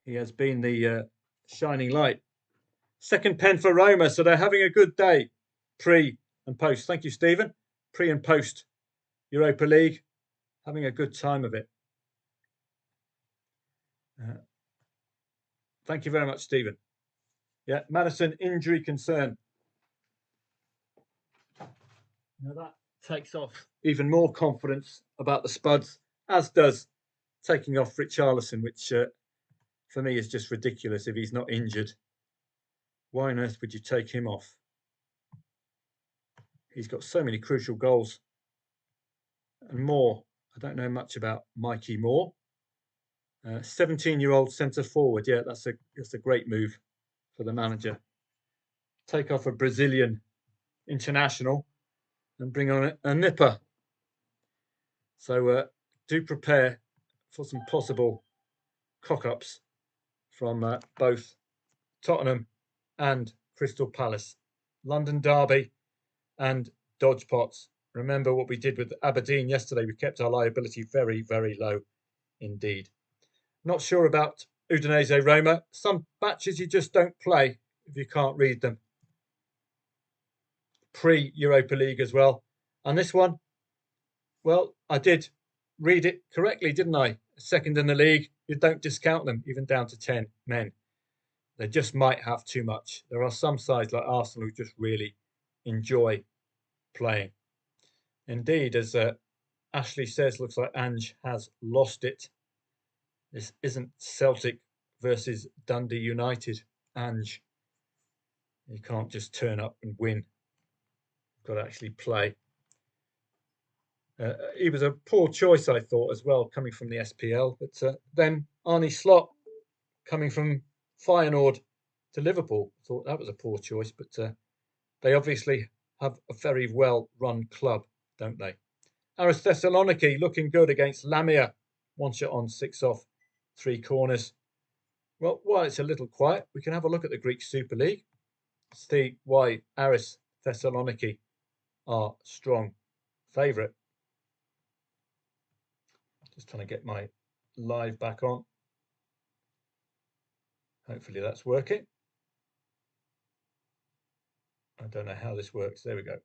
He has been the shining light. Second pen for Roma, so they're having a good day, pre and post. Thank you, Stephen. Pre and post Europa League, having a good time of it. Thank you very much, Stephen. Yeah, Maddison, injury concern. Now that takes off even more confidence about the Spuds, as does taking off Richarlison, which for me is just ridiculous if he's not injured. Why on earth would you take him off? He's got so many crucial goals. And Moore, I don't know much about Mikey Moore. 17-year-old centre forward. Yeah, that's a great move for the manager. Take off a Brazilian international and bring on a nipper. So do prepare for some possible cock-ups from both Tottenham and Crystal Palace. London derby and dodge pots. Remember what we did with Aberdeen yesterday. We kept our liability very low indeed. Not sure about Udinese Roma. Some matches you just don't play if you can't read them. Pre-Europa League as well. And this one, well, I did read it correctly, didn't I? Second in the league, you don't discount them, even down to 10 men. They just might have too much. There are some sides like Arsenal who just really enjoy playing. Indeed, as Ashley says, looks like Ange has lost it. This isn't Celtic versus Dundee United, Ange. You can't just turn up and win. You've got to actually play. He was a poor choice, I thought, as well, coming from the SPL. But then Arne Slot, coming from Feyenoord to Liverpool, thought that was a poor choice. But they obviously have a very well-run club, don't they? Aris Thessaloniki looking good against Lamia. 1 shot on, 6 off, 3 corners. Well, while it's a little quiet, we can have a look at the Greek Super League. See why Aris Thessaloniki are strong favourite. Just trying to get my live back on. Hopefully that's working. I don't know how this works. There we go.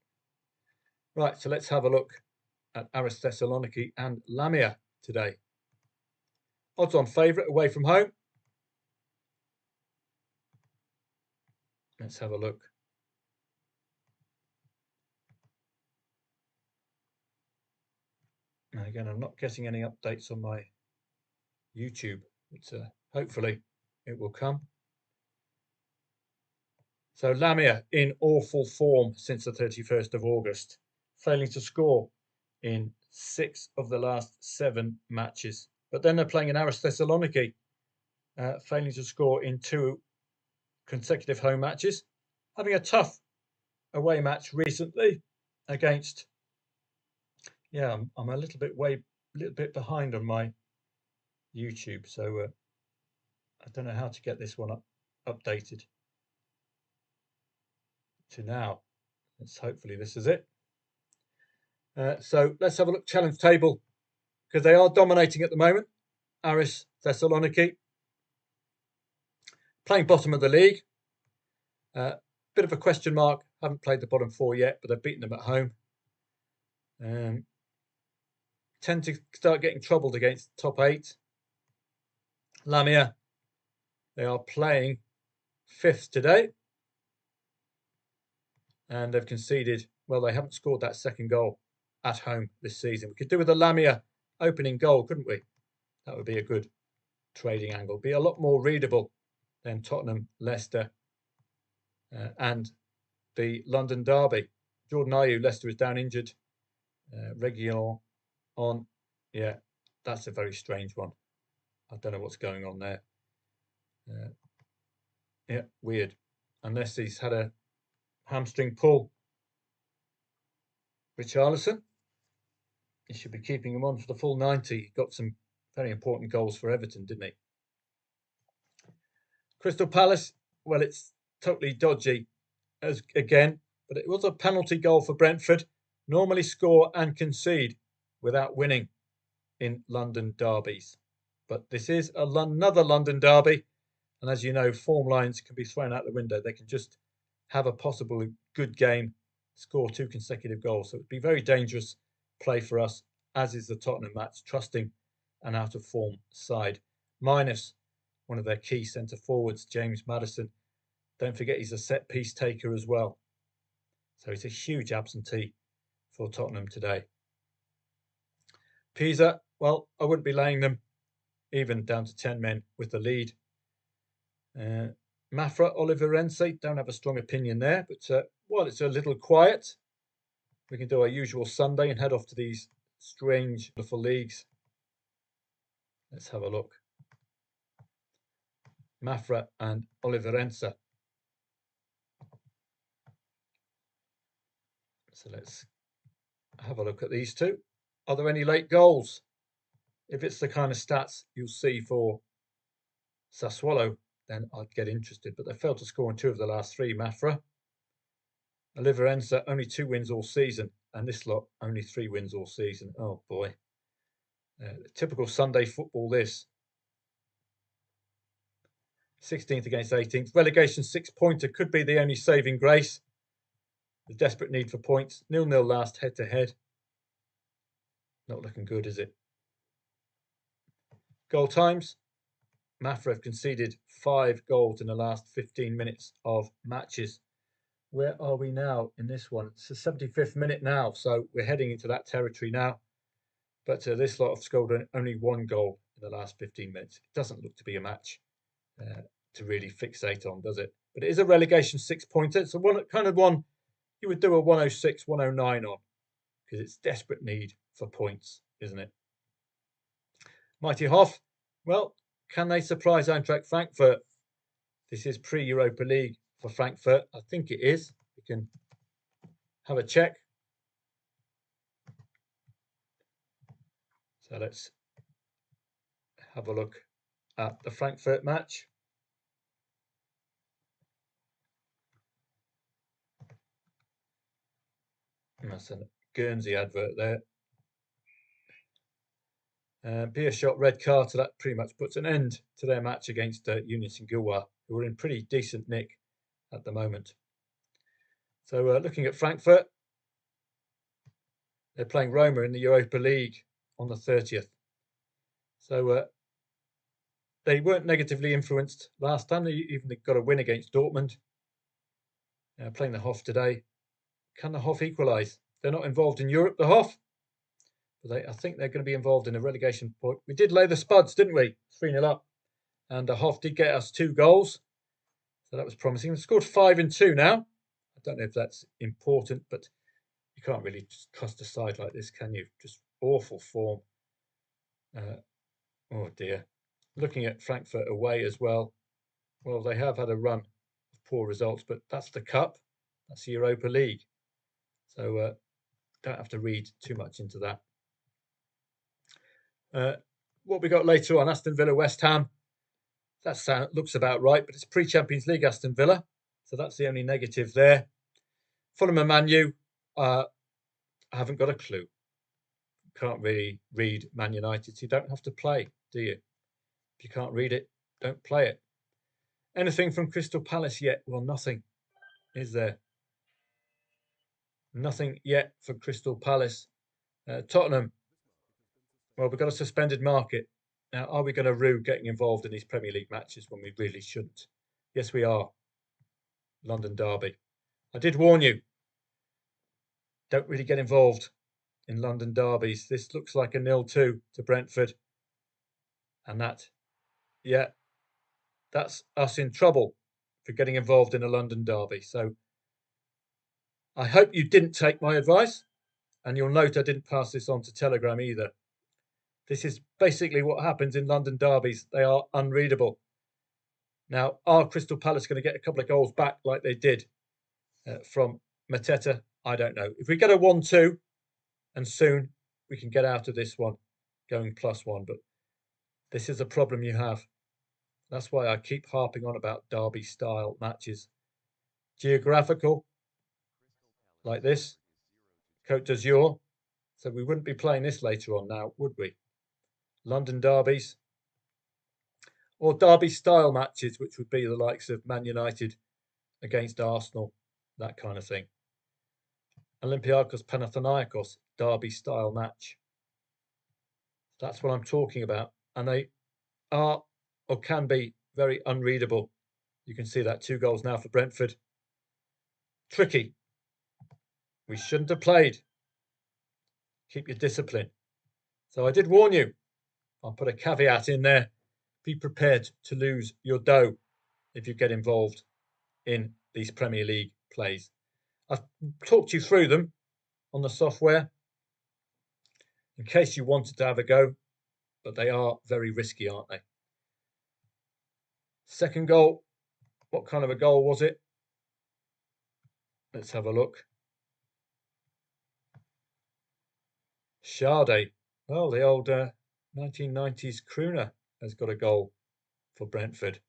Right, so let's have a look at Aris Thessaloniki and Lamia today. Odds on favourite away from home. Let's have a look. Now again, I'm not getting any updates on my YouTube, but hopefully it will come. So Lamia in awful form since the 31st of August, failing to score in 6 of the last 7 matches. But then they're playing in Aris Thessaloniki, failing to score in 2 consecutive home matches, having a tough away match recently against. Yeah, I'm a little bit behind on my YouTube, so I don't know how to get this one updated to now. Hopefully this is it. So let's have a look challenge table, because they are dominating at the moment. Aris Thessaloniki playing bottom of the league. Bit of a question mark. Haven't played the bottom 4 yet, but they've beaten them at home. Tend to start getting troubled against top 8. Lamia, they are playing 5th today, and they've conceded. Well, they haven't scored that second goal at home this season. We could do with a Lamia opening goal, couldn't we? That would be a good trading angle. Be a lot more readable than Tottenham, Leicester, and the London derby. Jordan Ayew, Leicester is down injured. Reguilon on. Yeah, that's a very strange one. I don't know what's going on there. Yeah, weird. Unless he's had a hamstring pull. Richarlison, he should be keeping him on for the full 90. He got some very important goals for Everton, didn't he? Crystal Palace, well, it's totally dodgy again, but it was a penalty goal for Brentford. Normally score and concede without winning in London derbies. But this is another London derby. And as you know, form lines can be thrown out the window. They can just have a possible good game, score 2 consecutive goals. So it'd be very dangerous play for us, as is the Tottenham match, trusting an out-of-form side. Minus one of their key centre forwards, James Maddison. Don't forget he's a set-piece taker as well. So it's a huge absentee for Tottenham today. Pisa, well, I wouldn't be laying them even down to 10 men with the lead. Mafra, Oliveirense, don't have a strong opinion there, but while it's a little quiet, we can do our usual Sunday and head off to these strange, wonderful leagues. Let's have a look. Mafra and Oliveirense. So let's have a look at these two. Are there any late goals? If it's the kind of stats you'll see for Sassuolo, then I'd get interested. But they failed to score in 2 of the last 3, Mafra. Oliveirense, only 2 wins all season. And this lot, only 3 wins all season. Oh, boy. Typical Sunday football, this. 16th against 18th. Relegation 6-pointer could be the only saving grace. The desperate need for points. 0-0 last head-to-head. Not looking good, is it? Goal times. Mafra have conceded 5 goals in the last 15 minutes of matches. Where are we now in this one? It's the 75th minute now, so we're heading into that territory now. But this lot have scored only 1 goal in the last 15 minutes. It doesn't look to be a match to really fixate on, does it? But it is a relegation 6-pointer. It's a kind of one you would do a 106, 109 on, because it's desperate need for points, isn't it? Mighty Hoff, well, can they surprise Eintracht Frankfurt? This is pre-Europa League for Frankfurt. I think it is. We can have a check. So let's have a look at the Frankfurt match. That's a Guernsey advert there. Beer shot, red card, so that pretty much puts an end to their match against Union Saint-Gilloise, who are in pretty decent nick at the moment. So looking at Frankfurt, they're playing Roma in the Europa League on the 30th. So they weren't negatively influenced last time. They even got a win against Dortmund. Playing the Hoff today. Can the Hoff equalise? They're not involved in Europe, the Hoff. But I think they're going to be involved in a relegation point. We did lay the Spuds, didn't we? 3-0 up. And the Hoff did get us 2 goals. So that was promising. They've scored 5 and 2 now. I don't know if that's important, but you can't really just trust a side like this, can you? Just awful form. Oh dear. Looking at Frankfurt away as well. Well, they have had a run of poor results, but that's the Cup. That's the Europa League. So don't have to read too much into that. What we got later on, Aston Villa, West Ham. That looks about right, but it's pre-Champions League Aston Villa. So that's the only negative there. Fulham and Man U, I haven't got a clue. Can't really read Man United. So you don't have to play, do you? If you can't read it, don't play it. Anything from Crystal Palace yet? Well, nothing, is there? Nothing yet for Crystal Palace. Tottenham, well, we've got a suspended market. Now, are we going to rue getting involved in these Premier League matches when we really shouldn't? Yes, we are. London Derby. I did warn you. Don't really get involved in London derbies. This looks like a 0-2 to Brentford. And that, yeah, that's us in trouble for getting involved in a London derby. So I hope you didn't take my advice. And you'll note I didn't pass this on to Telegram either. This is basically what happens in London derbies. They are unreadable. Now, are Crystal Palace going to get a couple of goals back like they did from Mateta? I don't know. If we get a 1-2 and soon we can get out of this one going +1. But this is a problem you have. That's why I keep harping on about derby style matches. Geographical, like this. Côte d'Azur. So we wouldn't be playing this later on now, would we? London derbies. Or derby style matches, which would be the likes of Man United against Arsenal, that kind of thing. Olympiacos Panathinaikos, derby style match. That's what I'm talking about. And they are or can be very unreadable. You can see that 2 goals now for Brentford. Tricky. We shouldn't have played. Keep your discipline. So I did warn you. I'll put a caveat in there. Be prepared to lose your dough if you get involved in these Premier League plays. I've talked you through them on the software in case you wanted to have a go, but they are very risky, aren't they? Second goal, what kind of a goal was it? Let's have a look. Sade, well, the old 1990s crooner has got a goal for Brentford.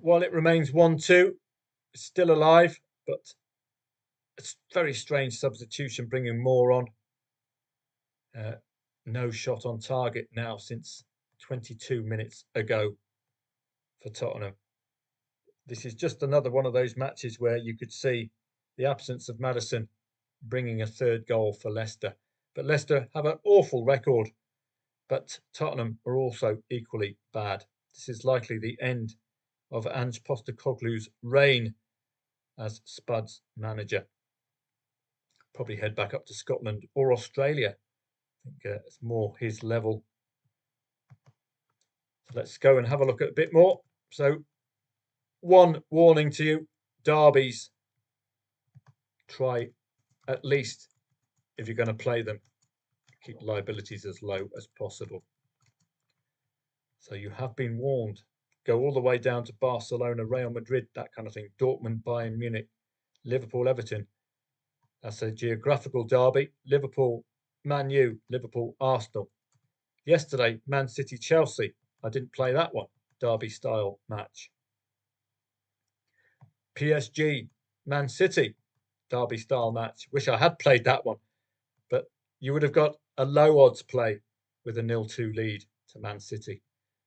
While it remains 1-2, it's still alive, but it's very strange substitution, bringing more on. No shot on target now since 22 minutes ago for Tottenham. This is just another one of those matches where you could see the absence of Maddison bringing a third goal for Leicester. But Leicester have an awful record, but Tottenham are also equally bad. This is likely the end of Ange Postecoglou's reign as Spud's manager. Probably head back up to Scotland or Australia. I think it's more his level. So let's go and have a look at a bit more. So one warning to you, derbies, try at least, if you're going to play them, keep liabilities as low as possible. So you have been warned. Go all the way down to Barcelona, Real Madrid, that kind of thing. Dortmund, Bayern Munich, Liverpool, Everton. That's a geographical derby. Liverpool, Man U, Liverpool, Arsenal. Yesterday, Man City, Chelsea. I didn't play that one. Derby style match. PSG, Man City, derby style match. Wish I had played that one, but you would have got a low odds play with a 0-2 lead to Man City.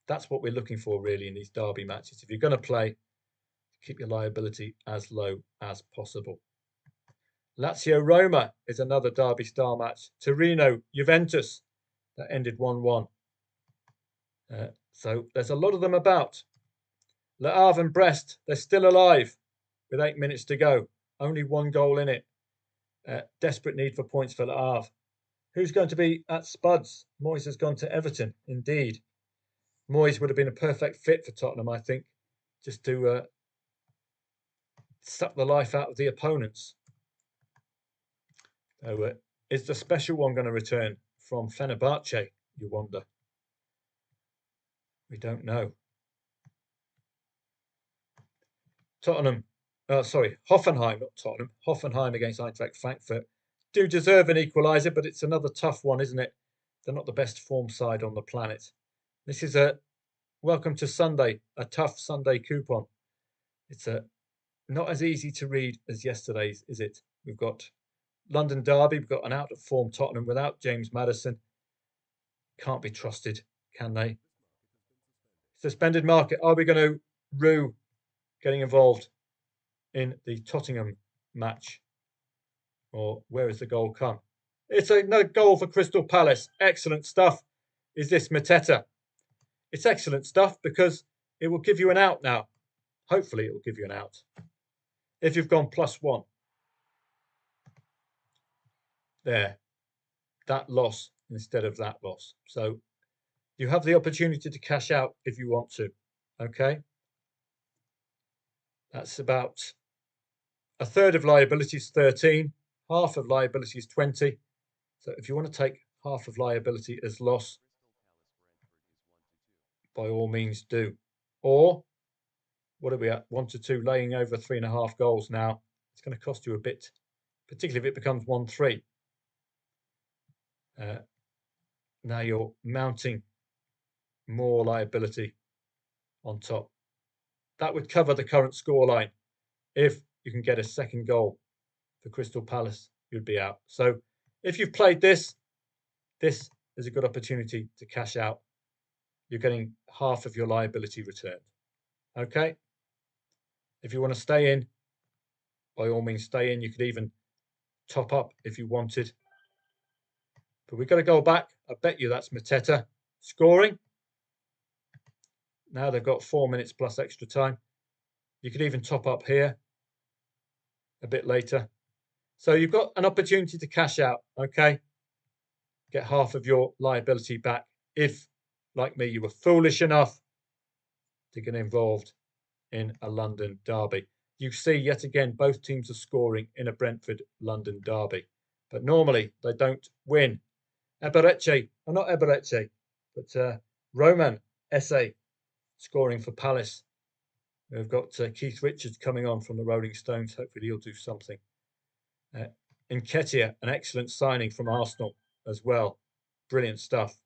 That's what we're looking for really in these derby matches. If you're going to play, keep your liability as low as possible. Lazio Roma is another derby style match. Torino Juventus, that ended 1-1. So there's a lot of them about. Le Havre and Brest, they're still alive with 8 minutes to go. Only 1 goal in it. Desperate need for points for Le Havre. Who's going to be at Spuds? Moyes has gone to Everton, indeed. Moyes would have been a perfect fit for Tottenham, I think, just to suck the life out of the opponents. So is the special one going to return from Fenerbahce, you wonder? We don't know. Hoffenheim, not Tottenham. Hoffenheim against Eintracht Frankfurt do deserve an equaliser, but it's another tough one, isn't it? They're not the best form side on the planet. This is a welcome to Sunday, a tough Sunday coupon. It's not as easy to read as yesterday's, is it? We've got London Derby, we've got an out of form Tottenham without James Maddison. Can't be trusted, can they? Suspended market. Are we going to rue getting involved in the Tottenham match? Or where has the goal come? It's another goal for Crystal Palace. Excellent stuff. Is this Mateta? It's excellent stuff because it will give you an out now. Hopefully it will give you an out. If you've gone +1. There. That loss instead of that loss. So you have the opportunity to cash out if you want to. Okay. That's about a third of liability is 13. Half of liability is 20. So if you want to take half of liability as loss, by all means do. Or what are we at? 1-2, laying over 3.5 goals now. It's going to cost you a bit, particularly if it becomes 1-3. Now you're mounting more liability on top. That would cover the current scoreline. If you can get a second goal for Crystal Palace, you'd be out. So if you've played this is a good opportunity to cash out. You're getting half of your liability returned. Okay? If you want to stay in, by all means stay in. You could even top up if you wanted. But we've got to go back. I bet you that's Mateta scoring. Now they've got 4 minutes plus extra time. You could even top up here a bit later. So you've got an opportunity to cash out, okay? Get half of your liability back if, like me, you were foolish enough to get involved in a London derby. You see, yet again, both teams are scoring in a Brentford-London derby. But normally, they don't win. Not Ebereche, but Roman Esse scoring for Palace. We've got Keith Richards coming on from the Rolling Stones. Hopefully he'll do something. Nketiah, an excellent signing from Arsenal as well. Brilliant stuff.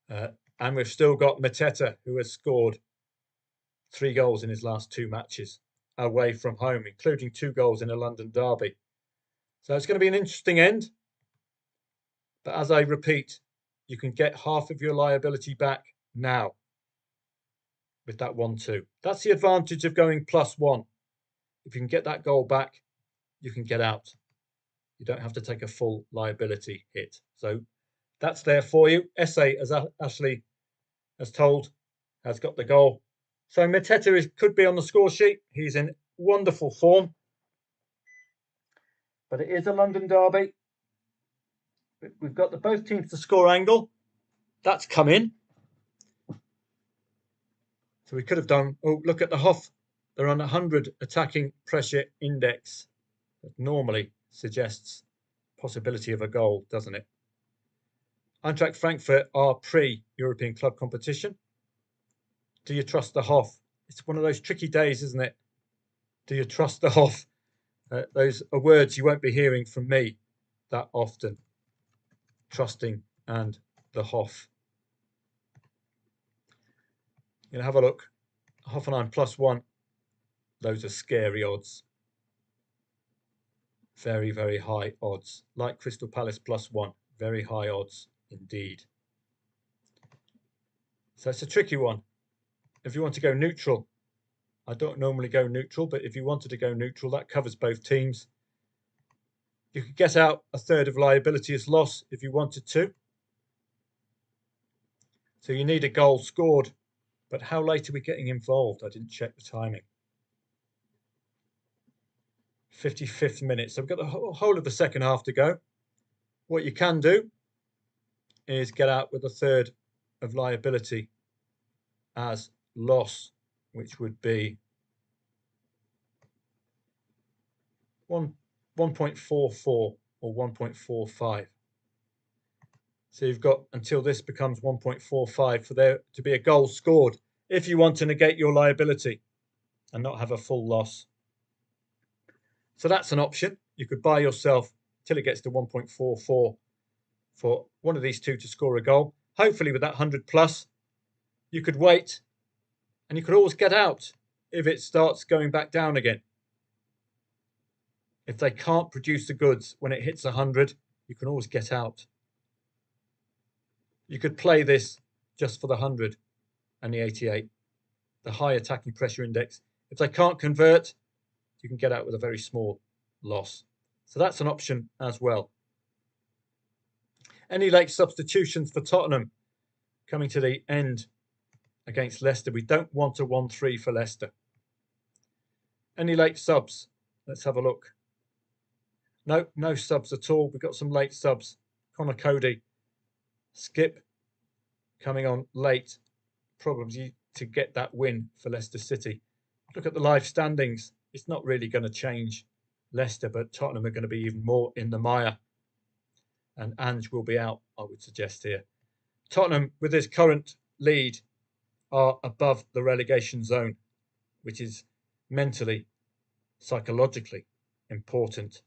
And we've still got Mateta, who has scored 3 goals in his last 2 matches away from home, including 2 goals in a London derby. So it's going to be an interesting end. But as I repeat, you can get half of your liability back now with that 1-2. That's the advantage of going +1. If you can get that goal back, you can get out. You don't have to take a full liability hit. So that's there for you. Esse, as Ashley has told, has got the goal. So Mateta could be on the score sheet. He's in wonderful form. But it is a London derby. We've got both teams to score angle. That's come in. So we could have done, oh, look at the Hoff. They're on 100 attacking pressure index. That normally suggests possibility of a goal, doesn't it? Eintracht Frankfurt are pre-European club competition. Do you trust the Hoff? It's one of those tricky days, isn't it? Do you trust the Hoff? Those are words you won't be hearing from me that often. Trusting and the Hoff. You know, have a look. Hoffenheim +1. Those are scary odds. Very, very high odds. Like Crystal Palace +1. Very high odds indeed. So it's a tricky one. If you want to go neutral, I don't normally go neutral, but if you wanted to go neutral, that covers both teams. You could get out a third of liability as loss if you wanted to. So you need a goal scored. But how late are we getting involved? I didn't check the timing. 55th minute. So we've got the whole of the second half to go. What you can do is get out with a third of liability as loss, which would be 1.44 or or 1.45. So you've got until this becomes 1.45 for there to be a goal scored if you want to negate your liability and not have a full loss. So that's an option. You could buy yourself till it gets to 1.44 for one of these two to score a goal. Hopefully with that 100 plus, you could wait and you could always get out if it starts going back down again. If they can't produce the goods when it hits 100, you can always get out. You could play this just for the 100 and the 88, the high attacking pressure index. If they can't convert, you can get out with a very small loss. So that's an option as well. Any late substitutions for Tottenham coming to the end against Leicester? We don't want a 1-3 for Leicester. Any late subs? Let's have a look. No subs at all. We've got some late subs. Connor Cody, Skip coming on late, probably to get that win for Leicester City. Look at the live standings. It's not really going to change Leicester, but Tottenham are going to be even more in the mire. And Ange will be out, I would suggest here. Tottenham, with his current lead, are above the relegation zone, which is mentally, psychologically important.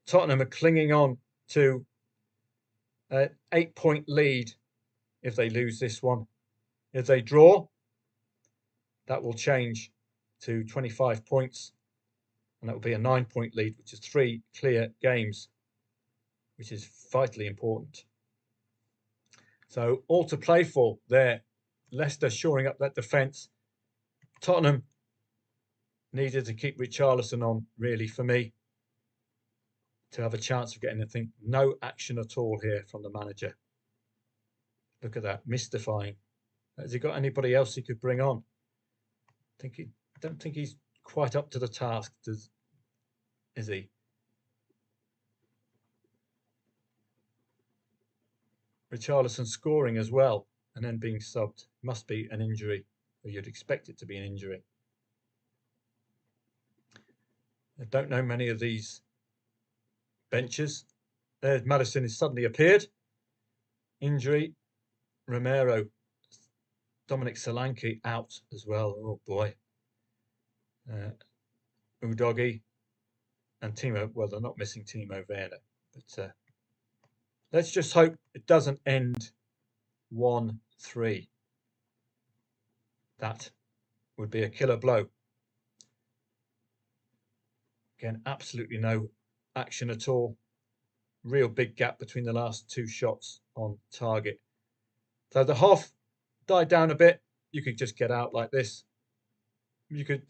Tottenham are clinging on to an 8-point lead if they lose this one. If they draw, that will change to 25 points, and that will be a 9-point lead, which is 3 clear games, which is vitally important. So all to play for there. Leicester shoring up that defence. Tottenham needed to keep Richarlison on, really, for me, to have a chance of getting anything. No action at all here from the manager. Look at that, mystifying. Has he got anybody else he could bring on? Don't think he's quite up to the task, is he? Richarlison scoring as well and then being subbed. Must be an injury, or you'd expect it to be an injury. I don't know many of these benches. There's Maddison has suddenly appeared. Injury. Romero. Dominic Solanke out as well. Oh boy. Udogi and Timo. Well, they're not missing Timo Werner, but let's just hope it doesn't end 1-3. That would be a killer blow. Again, absolutely no action at all. Real big gap between the last 2 shots on target. So the half died down a bit. You could just get out like this. You could.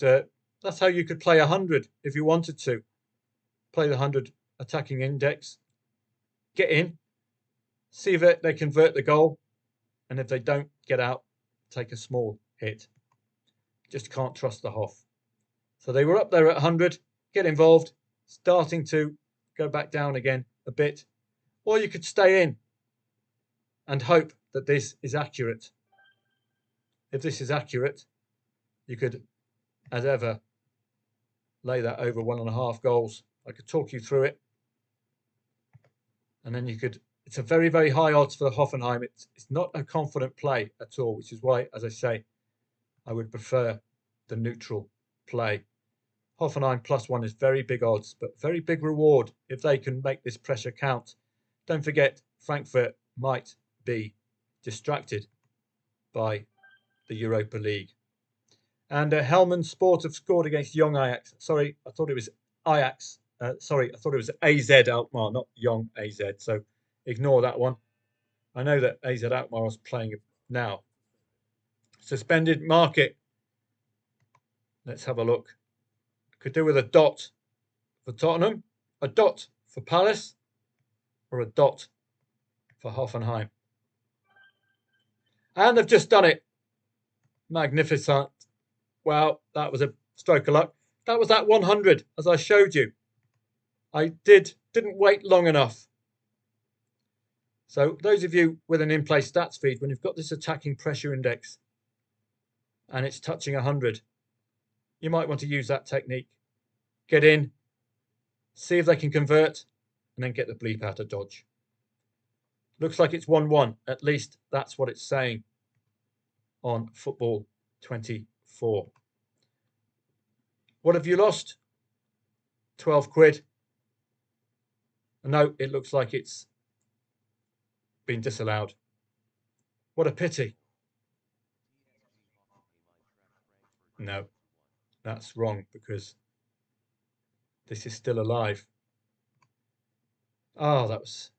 That's how you could play 100 if you wanted to. Play the 100 attacking index. Get in. See if they convert the goal. And if they don't, get out. Take a small hit. Just can't trust the Hoff. So they were up there at 100. Get involved. Starting to go back down again a bit. Or you could stay in and hope that this is accurate. If this is accurate, you could, as ever, lay that over 1.5 goals. I could talk you through it. And then you could, it's a very, very high odds for the Hoffenheim. It's not a confident play at all, which is why, as I say, I would prefer the neutral play. Hoffenheim +1 is very big odds, but very big reward if they can make this pressure count. Don't forget, Frankfurt might be distracted by the Europa League. And Helmond Sport have scored against Young Ajax. Sorry, I thought it was Ajax. I thought it was AZ Alkmaar, not Young AZ. So ignore that one. I know that AZ Alkmaar is playing now. Suspended market. Let's have a look. Could do with a dot for Tottenham, a dot for Palace, or a dot for Hoffenheim. And they've just done it. Magnificent. Wow, that was a stroke of luck. That was that 100, as I showed you. I didn't wait long enough. So those of you with an in-play stats feed, when you've got this attacking pressure index and it's touching 100, you might want to use that technique. Get in, see if they can convert, and then get the bleep out of Dodge. Looks like it's 1-1. At least that's what it's saying on Football 24. What have you lost? 12 quid. No, it looks like it's been disallowed. What a pity. No, that's wrong because this is still alive. Oh, that was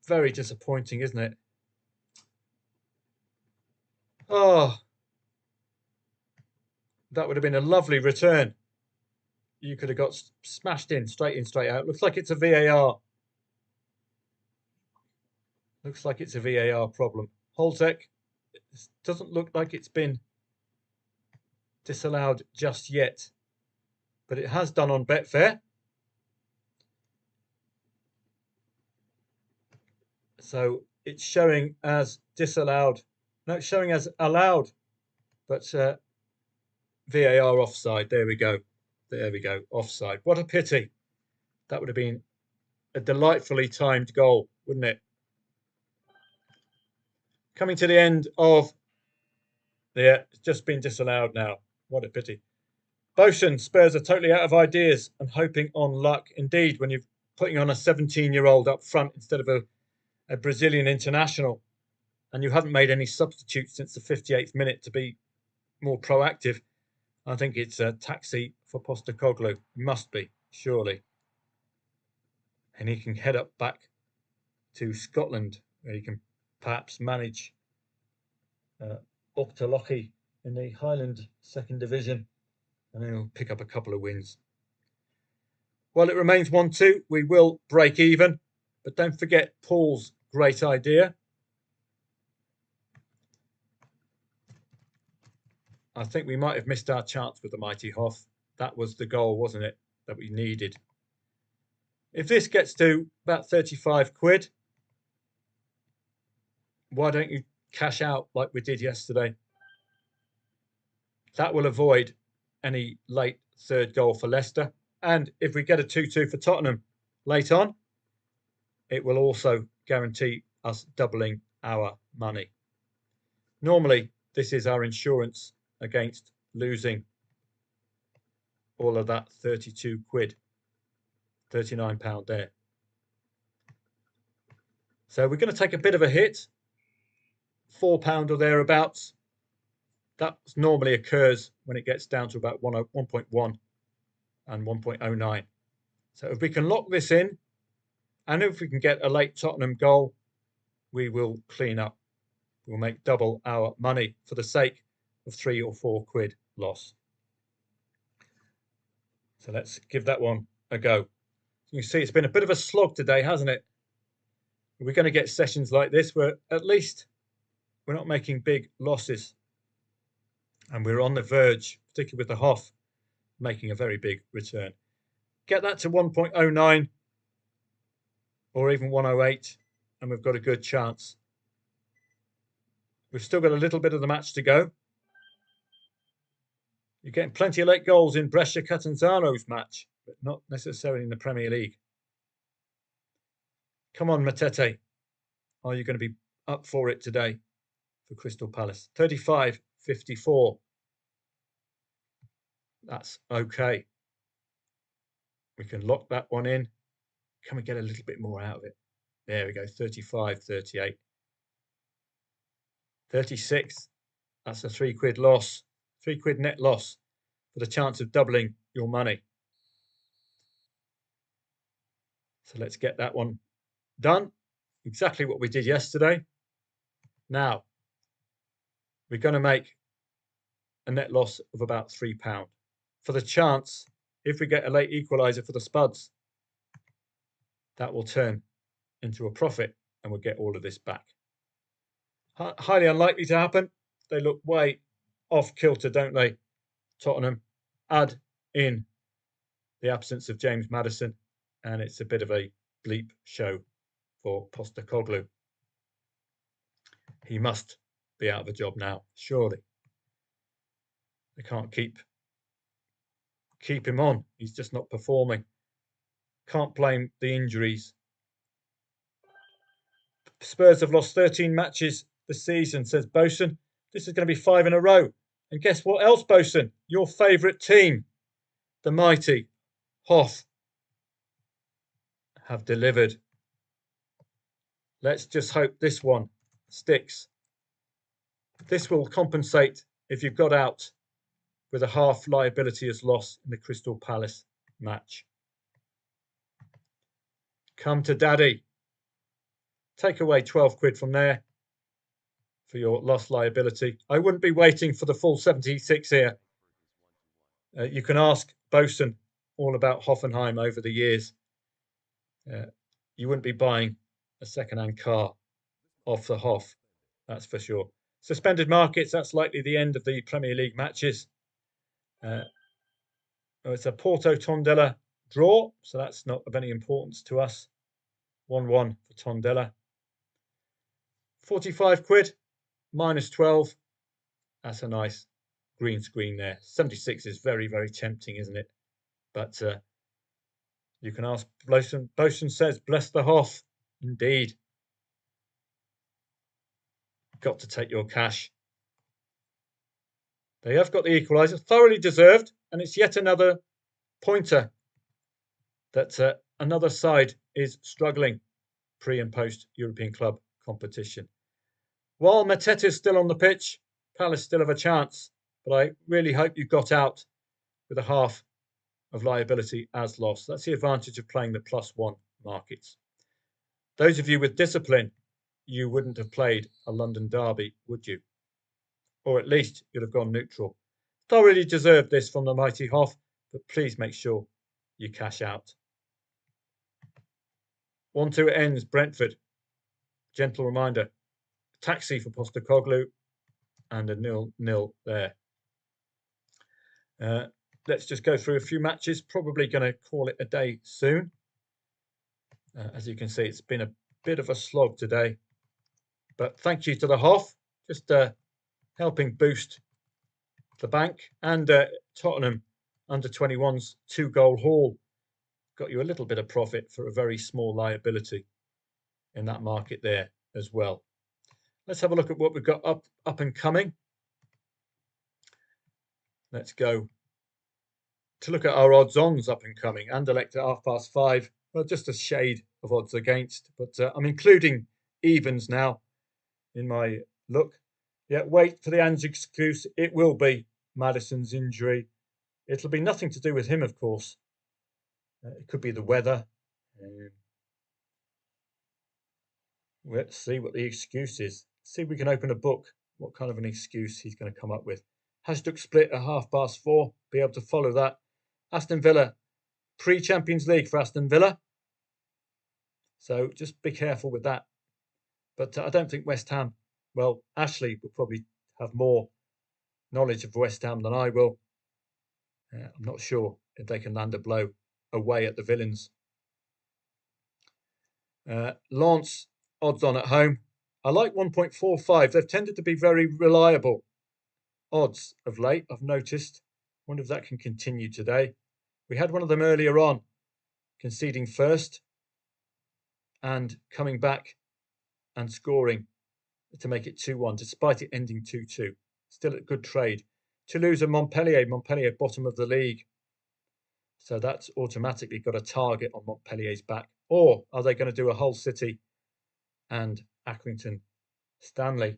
very disappointing, isn't it? Oh, that would have been a lovely return. You could have got smashed in, straight out. Looks like it's a VAR. Looks like it's a VAR problem. Holtec, doesn't look like it's been disallowed just yet, but it has done on Betfair. So it's showing as disallowed. No, it's showing as allowed, but VAR offside. There we go. There we go. Offside. What a pity. That would have been a delightfully timed goal, wouldn't it? Coming to the end of... Yeah, it's just been disallowed now. What a pity. Bosun, Spurs are totally out of ideas and hoping on luck. Indeed, when you're putting on a 17-year-old up front instead of a Brazilian international, and you haven't made any substitutes since the 58th minute to be more proactive, I think it's a taxi for Postecoglou. Must be, surely. And he can head up back to Scotland, where he can perhaps manage up to Lochie in the Highland Second Division, and then he'll pick up a couple of wins. Well, it remains 1-2. We will break even, but don't forget Paul's great idea. I think we might have missed our chance with the mighty Hoff. That was the goal, wasn't it, that we needed. If this gets to about 35 quid, why don't you cash out like we did yesterday? That will avoid any late third goal for Leicester. And if we get a 2-2 for Tottenham late on, it will also guarantee us doubling our money. Normally, this is our insurance against losing all of that 32 quid, £39 there. So we're going to take a bit of a hit, £4 or thereabouts. That normally occurs when it gets down to about 1.1 and 1.09. So if we can lock this in, and if we can get a late Tottenham goal, we will clean up. We'll make double our money for the sake of 3 or 4 quid loss. So let's give that one a go. You can see it's been a bit of a slog today, hasn't it? We're going to get sessions like this where at least we're not making big losses. And we're on the verge, particularly with the Hoff, making a very big return. Get that to 1.09 or even 108, and we've got a good chance. We've still got a little bit of the match to go. You're getting plenty of late goals in Brescia-Catanzaro's match, but not necessarily in the Premier League. Come on, Matete. Are you going to be up for it today for Crystal Palace? 35.54. That's okay. We can lock that one in. Can we get a little bit more out of it? There we go, 35.38. 36. That's a 3 quid loss. 3 quid net loss for the chance of doubling your money. So let's get that one done. Exactly what we did yesterday. Now, we're going to make a net loss of about £3 for the chance, if we get a late equaliser for the Spuds, that will turn into a profit and we'll get all of this back. Highly unlikely to happen. They look way off kilter, don't they? Tottenham. Add in the absence of James Maddison, and it's a bit of a bleep show for Postecoglou. He must be out of a job now, surely. They can't keep him on. He's just not performing. Can't blame the injuries Spurs have lost 13 matches this season, says Bosun. This is going to be 5 in a row. And guess what else, Bosun? Your favourite team, the mighty Hoff, have delivered. Let's just hope this one sticks. This will compensate if you've got out with a half liability as loss in the Crystal Palace match. Come to daddy. Take away 12 quid from there for your lost liability. I wouldn't be waiting for the full 76 here. You can ask Bosun all about Hoffenheim over the years. You wouldn't be buying a second-hand car off the Hoff, that's for sure. Suspended markets, that's likely the end of the Premier League matches. It's a Porto Tondela draw, so that's not of any importance to us. 1-1 for Tondela. 45 quid, minus 12. That's a nice green screen there. 76 is very, very tempting, isn't it? But you can ask Bosun. Bosun says, bless the Hoff. Indeed. Got to take your cash. They have got the equaliser, thoroughly deserved, and it's yet another pointer that another side is struggling pre and post European club competition. While Mateta's still on the pitch, Palace still have a chance, but I really hope you got out with a half of liability as loss. That's the advantage of playing the +1 markets. Those of you with discipline, you wouldn't have played a London derby, would you? Or at least you'd have gone neutral. Thoroughly deserved this from the mighty Hoff, but please make sure you cash out. 1-2 ends, Brentford. Gentle reminder, taxi for Postecoglou and a 0-0 there. Let's just go through a few matches. Probably going to call it a day soon. As you can see, it's been a bit of a slog today. But thank you to the Hoff, just helping boost the bank. And Tottenham under 21's 2-goal haul got you a little bit of profit for a very small liability in that market there as well. Let's have a look at what we've got up and coming. Let's go to look at our odds-ons up and coming. Anderlecht at 5:30. Well, just a shade of odds against, but I'm including evens now in my look. Yeah, wait for the Ange excuse. It will be Maddison's injury. It'll be nothing to do with him, of course. It could be the weather. Let's see what the excuse is. See if we can open a book. What kind of an excuse he's going to come up with. Hashtag split at 4:30. Be able to follow that. Aston Villa, pre-Champions League for Aston Villa. So just be careful with that. But I don't think West Ham, well, Ashley will probably have more knowledge of West Ham than I will. I'm not sure if they can land a blow away at the Villains. Lens, odds on at home. I like 1.45. They've tended to be very reliable odds of late, I've noticed. Wonder if that can continue today. We had one of them earlier on, conceding first and coming back and scoring to make it 2-1, despite it ending 2-2. Still a good trade. Toulouse and Montpellier. Montpellier, bottom of the league. So that's automatically got a target on Montpellier's back. Or are they going to do a Hull City and Accrington Stanley?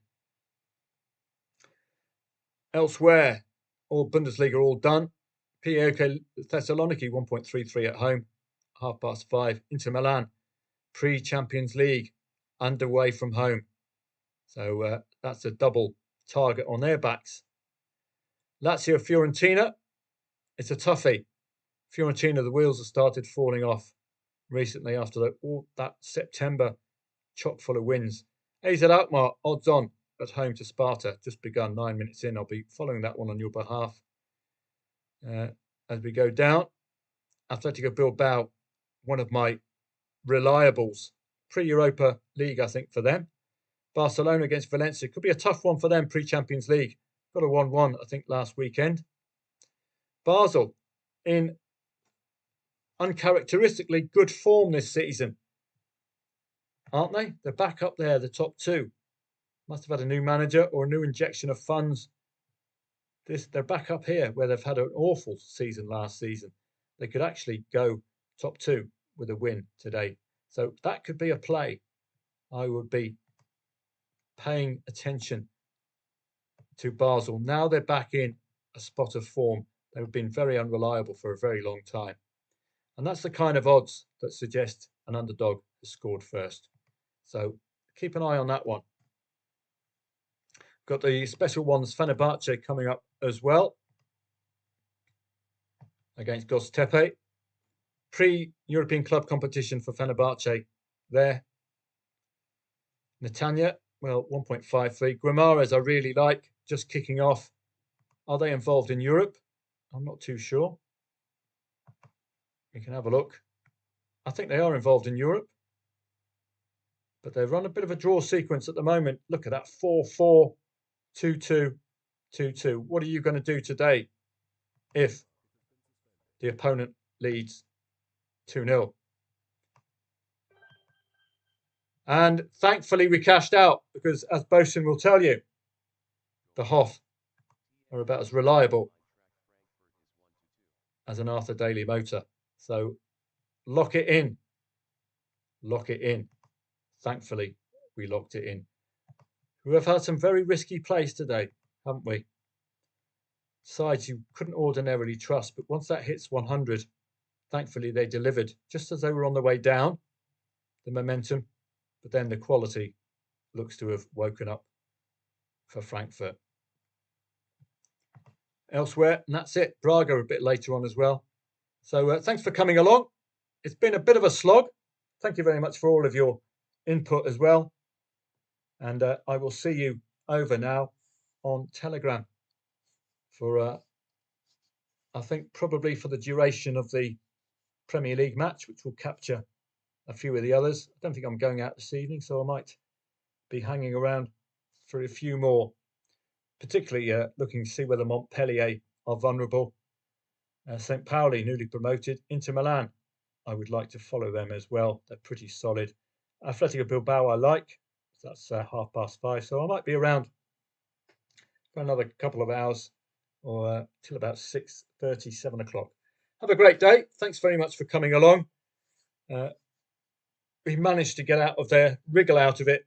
Elsewhere, all Bundesliga all done. PAOK Thessaloniki 1.33 at home, 5:30. Inter Milan, pre-Champions League, underway from home. So that's a double target on their backs. Lazio Fiorentina, it's a toughie. Fiorentina, the wheels have started falling off recently after that September chock full of wins. AZ Alkmaar, odds on at home to Sparta, just begun 9 minutes in. I'll be following that one on your behalf. As we go down, Atletico Bilbao, one of my reliables, pre-Europa League, I think, for them. Barcelona against Valencia, could be a tough one for them, pre-Champions League. Got a 1-1, I think, last weekend. Basel, in uncharacteristically good form this season. aren't they? They're back up there, the top two. Must have had a new manager or a new injection of funds. They're back up here where they've had an awful season last season. They could actually go top two with a win today. So that could be a play. I would be paying attention to Basel. Now they're back in a spot of form. They've been very unreliable for a very long time. And that's the kind of odds that suggest an underdog has scored first. So keep an eye on that one. Got the special ones, Fenerbahce, coming up as well against Göztepe. Pre-European club competition for Fenerbahce there. Netanya, well, 1.53. Guimarães I really like, just kicking off. Are they involved in Europe? I'm not too sure. We can have a look. I think they are involved in Europe. But they've run a bit of a draw sequence at the moment. Look at that, 4-4, 2-2, 2-2. What are you going to do today if the opponent leads 2-0? And thankfully we cashed out because, as Bosun will tell you, the Hoff are about as reliable as an Arthur Daly motor. So lock it in. Lock it in. Thankfully, we locked it in. We have had some very risky plays today, haven't we? Sides you couldn't ordinarily trust, but once that hits 100, thankfully they delivered just as they were on the way down, the momentum, but then the quality looks to have woken up for Frankfurt. Elsewhere, and that's it. Braga a bit later on as well. So thanks for coming along. It's been a bit of a slog. Thank you very much for all of your input as well. And I will see you over now on Telegram for, I think, probably for the duration of the Premier League match, which will capture a few of the others. I don't think I'm going out this evening, so I might be hanging around for a few more, particularly looking to see whether Montpellier are vulnerable. St. Pauli, newly promoted. Inter Milan, I would like to follow them as well. They're pretty solid. Atletico Bilbao I like. That's 5:30, so I might be around for another couple of hours or till about 6:30, 7 o'clock. Have a great day. Thanks very much for coming along. We managed to get out of there, wriggle out of it,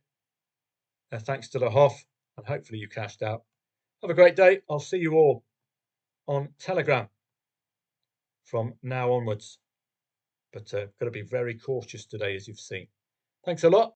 thanks to the Hoff, and hopefully you cashed out. Have a great day. I'll see you all on Telegram from now onwards. But got to be very cautious today, as you've seen. Thanks a lot.